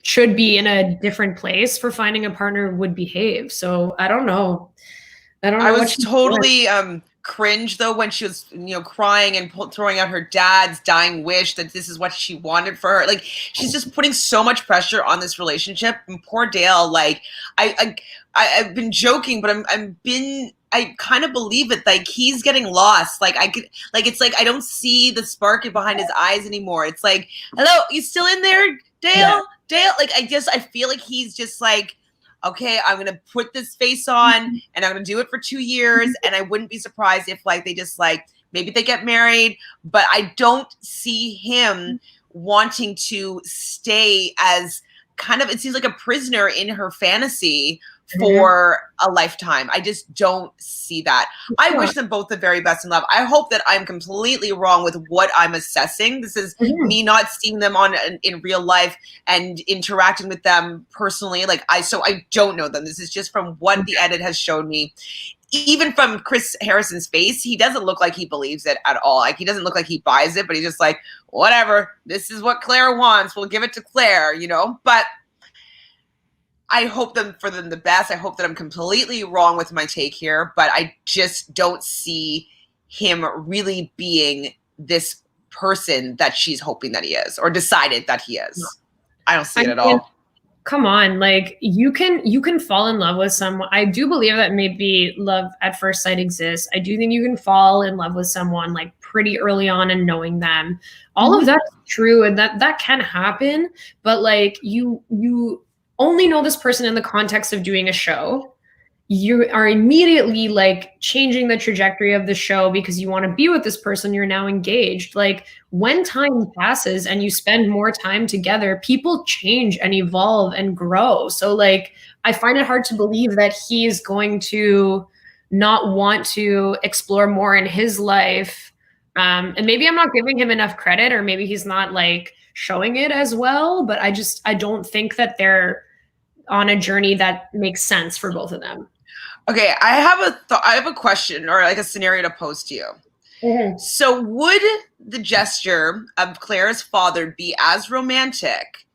Speaker 2: should be in a different place for finding a partner would behave. So I don't know.
Speaker 1: I was totally cringe though when she was, you know, crying and throwing out her dad's dying wish that this is what she wanted for her. Like, she's just putting so much pressure on this relationship. And poor Dale, like, I've been joking, but I kind of believe it. Like, he's getting lost. Like, it's like I don't see the spark behind his eyes anymore. It's like, hello, you still in there, Dale? Yeah. Dale? Like, I feel like he's just like, okay, I'm going to put this face on and I'm going to do it for 2 years. And I wouldn't be surprised if like they just like, maybe they get married, but I don't see him wanting to stay as kind of, it seems like a prisoner in her fantasy for a lifetime. I just don't see that. I wish them both the very best in love. I hope that I'm completely wrong with what I'm assessing. This is me not seeing them in real life and interacting with them personally. Like, so I don't know them. This is just from what the edit has shown me. Even from Chris Harrison's face, he doesn't look like he believes it at all. Like, he doesn't look like he buys it, but he's just like, whatever, this is what Clare wants. We'll give it to Clare, you know? But I hope for them the best. I hope that I'm completely wrong with my take here, but I just don't see him really being this person that she's hoping that he is, or decided that he is. I don't see it at all.
Speaker 2: Come on, like, you can fall in love with someone. I do believe that maybe love at first sight exists. I do think you can fall in love with someone like pretty early on and knowing them. All of that's true, and that can happen, but like you only know this person in the context of doing a show. You are immediately like changing the trajectory of the show because you want to be with this person. You're now engaged. Like, when time passes and you spend more time together, people change and evolve and grow. So like, I find it hard to believe that he is going to not want to explore more in his life. And maybe I'm not giving him enough credit, or maybe he's not like showing it as well, but I don't think that they're on a journey that makes sense for both of them.
Speaker 1: Okay, I have a question, or like a scenario to pose to you. So would the gesture of Clare's father be as romantic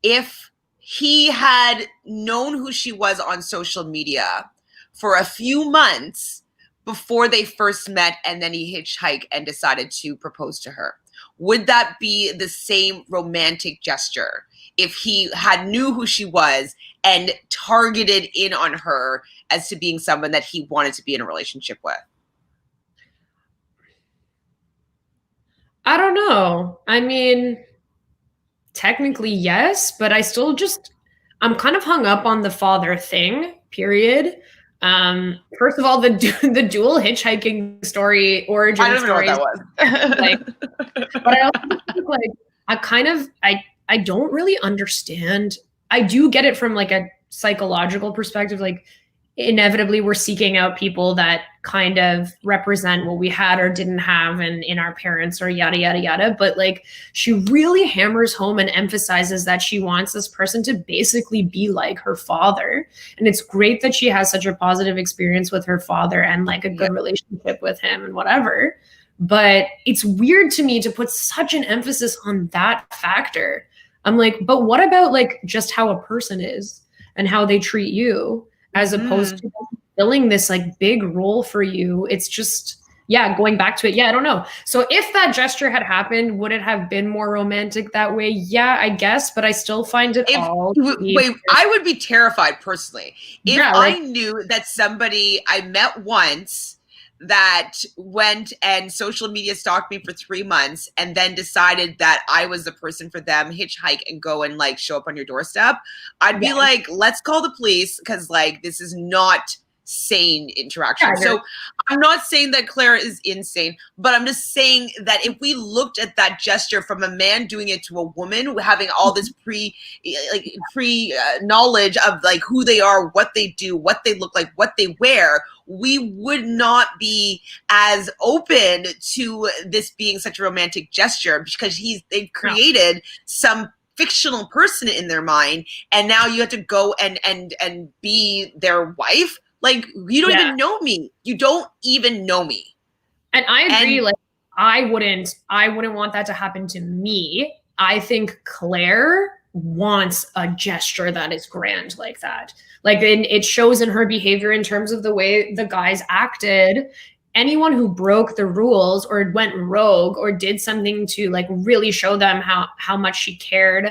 Speaker 1: if he had known who she was on social media for a few months before they first met, and then he hitchhiked and decided to propose to her? Would that be the same romantic gesture if he knew who she was and targeted in on her as to being someone that he wanted to be in a relationship with?
Speaker 2: I don't know. I mean, technically yes, but I'm kind of hung up on the father thing, period. First of all, the dual hitchhiking story, origin story. I don't know what that was. Like, but I also think like I don't really understand. I do get it from like a psychological perspective. Like, inevitably we're seeking out people that kind of represent what we had or didn't have in our parents, or yada, yada, yada. But like, she really hammers home and emphasizes that she wants this person to basically be like her father. And it's great that she has such a positive experience with her father and like a good relationship with him and whatever. But it's weird to me to put such an emphasis on that factor. I'm like, but what about like just how a person is and how they treat you, as opposed to filling this like big role for you? It's just, yeah, going back to it, yeah, I don't know. So if that gesture had happened, would it have been more romantic that way? Yeah, I guess, but I still find it
Speaker 1: If
Speaker 2: all to be
Speaker 1: wait, I would be terrified personally if
Speaker 2: yeah, like
Speaker 1: I knew that somebody I met once that went and social media stalked me for 3 months and then decided that I was the person for them, hitchhike and go and like show up on your doorstep. I'd be
Speaker 2: yeah,
Speaker 1: like, let's call the police because like this is not sane interaction.
Speaker 2: yeah,
Speaker 1: So I'm not saying that Claire is insane, but I'm just saying that if we looked at that gesture from a man doing it to a woman, having all this pre knowledge of like who they are, what they do, what they look like, what they wear, we would not be as open to this being such a romantic gesture because they've created some fictional person in their mind, and now you have to go and be their wife. Like, you don't even know me. You don't even know me.
Speaker 2: And I agree. Like, I wouldn't want that to happen to me. I think Claire wants a gesture that is grand like that. Like, it shows in her behavior in terms of the way the guys acted. Anyone who broke the rules or went rogue or did something to like really show them how much she cared,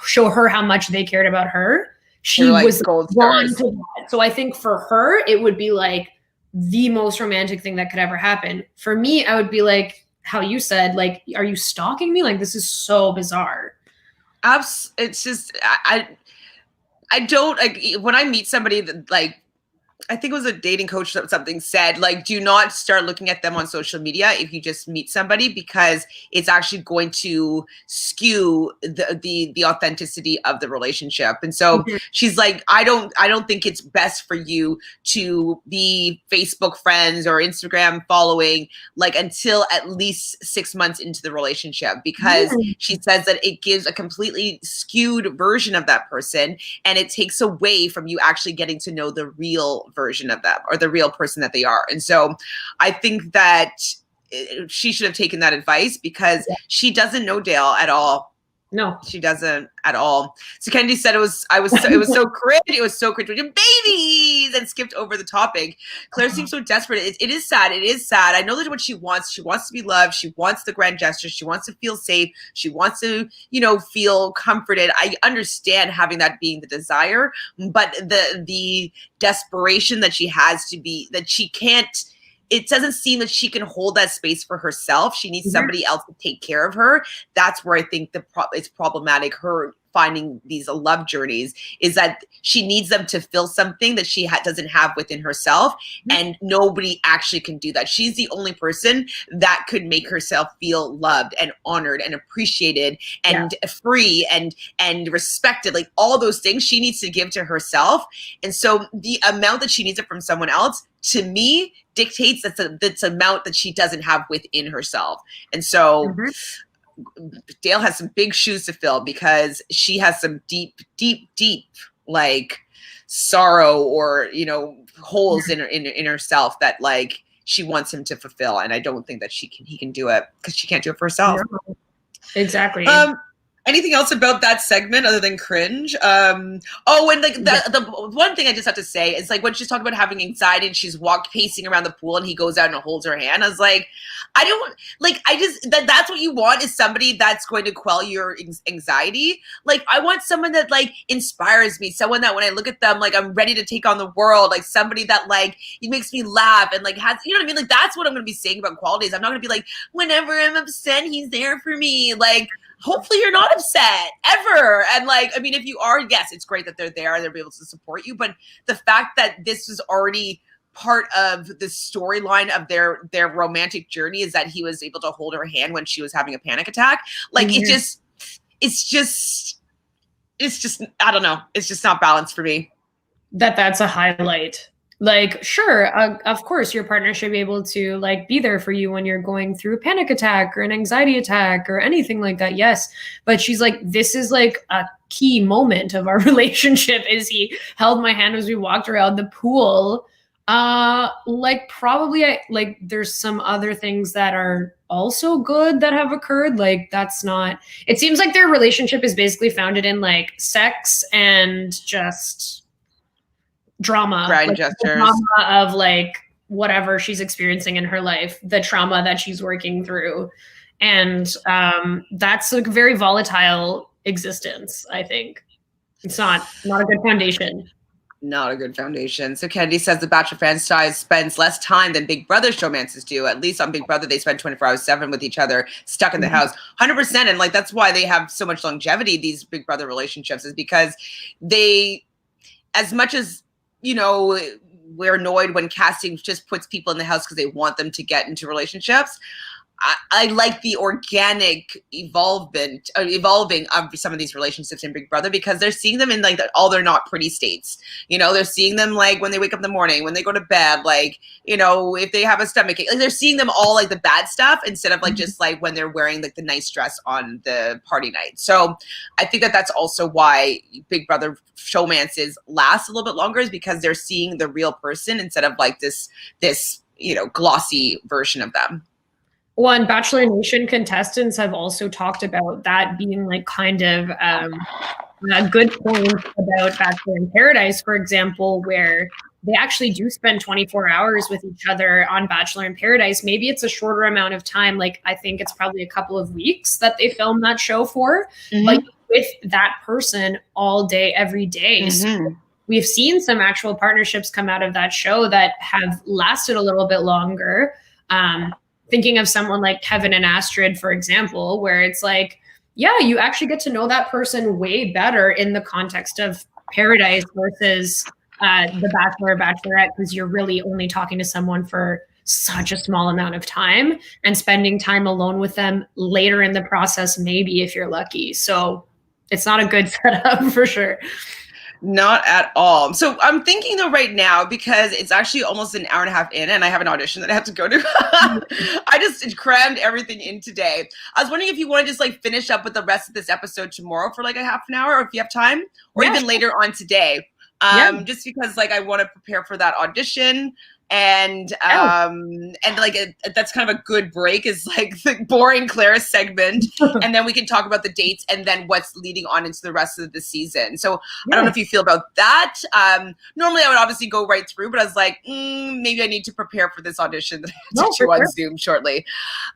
Speaker 2: show her how much they cared about her, she
Speaker 1: like
Speaker 2: was
Speaker 1: gold
Speaker 2: drawn
Speaker 1: stars.
Speaker 2: to that. So I think for her, it would be like the most romantic thing that could ever happen. For me, I would be like, how you said, like, are you stalking me? Like, this is so bizarre.
Speaker 1: It's just, I don't, like, when I meet somebody that, like, I think it was a dating coach or something said, like, do not start looking at them on social media if you just meet somebody, because it's actually going to skew the authenticity of the relationship. And so she's like, I don't think it's best for you to be Facebook friends or Instagram following like until at least 6 months into the relationship, because she says that it gives a completely skewed version of that person and it takes away from you actually getting to know the real version of them or the real person that they are. And so I think that she should have taken that advice, because she doesn't know Dale at all.
Speaker 2: No,
Speaker 1: she doesn't at all. So Kennedy said it was so cringe. It was so cringe. Babies, and skipped over the topic. Claire seems so desperate. It is sad. It is sad. I know that what she wants. She wants to be loved. She wants the grand gesture. She wants to feel safe. She wants to, feel comforted. I understand having that being the desire, but the desperation that she has to be, that she can't. It doesn't seem that she can hold that space for herself. She needs somebody else to take care of her. That's where I think it's problematic. Her finding these love journeys is that she needs them to fill something that she doesn't have within herself, and nobody actually can do that. She's the only person that could make herself feel loved and honored and appreciated and free and respected. Like, all those things she needs to give to herself. And so the amount that she needs it from someone else, to me, dictates that's amount that she doesn't have within herself. And so Dale has some big shoes to fill, because she has some deep like sorrow or holes in herself that like she wants him to fulfill, and I don't think that he can do it, because she can't do it for herself.
Speaker 2: No. Exactly.
Speaker 1: Anything else about that segment other than cringe? And like the one thing I just have to say is, like, when she's talking about having anxiety and she's pacing around the pool and he goes out and holds her hand, I was like, that's what you want, is somebody that's going to quell your anxiety. Like, I want someone that like inspires me, someone that when I look at them, like, I'm ready to take on the world, like somebody that like it makes me laugh and like has, you know what I mean? Like, that's what I'm going to be saying about qualities. I'm not going to be like, whenever I'm upset, he's there for me. Like, hopefully you're not upset ever. And like, I mean, if you are, yes, it's great that they're there, they'll be able to support you. But the fact that this was already part of the storyline of their romantic journey is that he was able to hold her hand when she was having a panic attack. Like, it's just, I don't know. It's just not balanced for me.
Speaker 2: That's a highlight. Like, sure, of course, your partner should be able to like be there for you when you're going through a panic attack or an anxiety attack or anything like that. Yes. But she's like, this is like a key moment of our relationship, is he held my hand as we walked around the pool. Like, probably like there's some other things that are also good that have occurred. Like, that's not, it seems like their relationship is basically founded in like sex and just drama,
Speaker 1: grand
Speaker 2: like
Speaker 1: gestures,
Speaker 2: drama of like whatever she's experiencing in her life, the trauma that she's working through. And that's a very volatile existence, I think. It's not a good foundation.
Speaker 1: Not a good foundation. So Kennedy says the Bachelor franchise spends less time than Big Brother showmances do. At least on Big Brother, they spend 24 hours 7 with each other, stuck in the house. 100%. And like, that's why they have so much longevity, these Big Brother relationships, is because they, as much as, you know, we're annoyed when casting just puts people in the house because they want them to get into relationships. I like the organic evolving of some of these relationships in Big Brother, because they're seeing them in like all their not pretty states. You know, they're seeing them like when they wake up in the morning, when they go to bed, like, you know, if they have a stomachache, like they're seeing them all like the bad stuff instead of like just like when they're wearing like the nice dress on the party night. So I think that that's also why Big Brother showmances last a little bit longer, is because they're seeing the real person instead of like this, you know, glossy version of them.
Speaker 2: Well, and Bachelor Nation contestants have also talked about that being like kind of a good point about Bachelor in Paradise, for example, where they actually do spend 24 hours with each other on Bachelor in Paradise. Maybe it's a shorter amount of time. Like, I think it's probably a couple of weeks that they film that show for, but with that person all day, every day. So we've seen some actual partnerships come out of that show that have lasted a little bit longer. Thinking of someone like Kevin and Astrid, for example, where it's like, yeah, you actually get to know that person way better in the context of Paradise versus the Bachelor or Bachelorette, because you're really only talking to someone for such a small amount of time and spending time alone with them later in the process, maybe if you're lucky. So it's not a good setup for sure.
Speaker 1: Not at all. So I'm thinking though right now, because it's actually almost an hour and a half in and I have an audition that I have to go to. I just crammed everything in today. I was wondering if you want to just like finish up with the rest of this episode tomorrow for like a half an hour, or if you have time, or even later on today. Just because like I want to prepare for that audition. And like that's kind of a good break, is like the boring Clare segment, and then we can talk about the dates and then what's leading on into the rest of the season. So I don't know if you feel about that. Normally I would obviously go right through, but I was like, maybe I need to prepare for this audition that I have to do on Zoom shortly.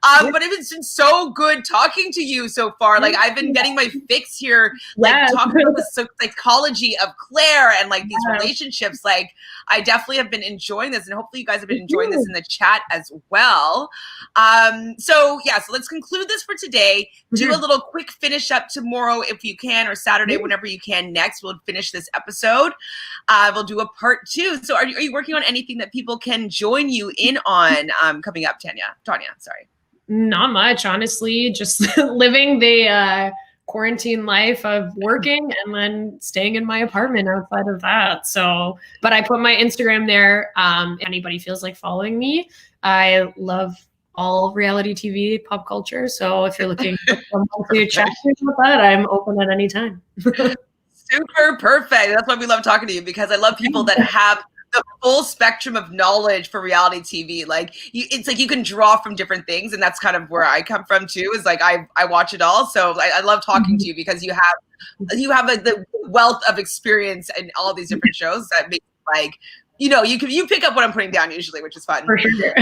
Speaker 1: But it's been so good talking to you so far. Like I've been getting my fix here, like talking about the psychology of Clare and like these relationships. Like I definitely have been enjoying this, and hopefully you guys have been enjoying this in the chat as well. So let's conclude this for today. Do a little quick finish up tomorrow if you can, or Saturday, whenever you can next. We'll finish this episode. We'll do a part 2. So are you working on anything that people can join you in on coming up, Tanya, sorry?
Speaker 2: Not much, honestly. Just living the quarantine life of working and then staying in my apartment outside of that. So, but I put my Instagram there. If anybody feels like following me, I love all reality TV, pop culture. So if you're looking for someone to chat with that, I'm open at any time.
Speaker 1: Super perfect. That's why we love talking to you, because I love people that have the full spectrum of knowledge for reality TV. Like it's like you can draw from different things, and that's kind of where I come from too. Is like I watch it all, so I love talking to you, because you have like the wealth of experience in all these different shows that make like, you know, you pick up what I'm putting down usually, which is fun.
Speaker 2: For sure.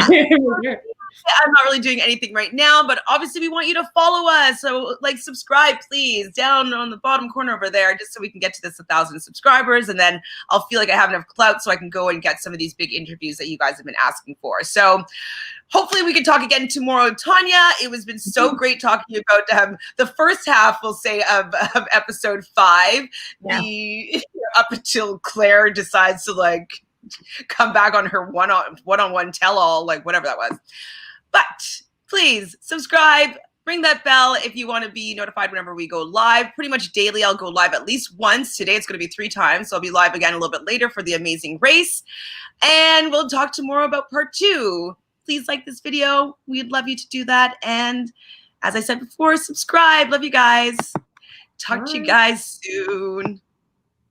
Speaker 1: I'm not really doing anything right now, but obviously we want you to follow us. So like subscribe, please, down on the bottom corner over there, just so we can get to this 1,000 subscribers. And then I'll feel like I have enough clout so I can go and get some of these big interviews that you guys have been asking for. So hopefully we can talk again tomorrow. Tanya, it has been so great talking to you about the first half, we'll say, of episode 5. Up until Clare decides to like come back on her one-on-one tell-all, like whatever that was. But please subscribe, ring that bell if you want to be notified whenever we go live. Pretty much daily, I'll go live at least once. Today it's going to be 3 times, so I'll be live again a little bit later for the amazing race. And we'll talk tomorrow about part 2. Please like this video. We'd love you to do that. And as I said before, subscribe. Love you guys. Talk to you guys soon.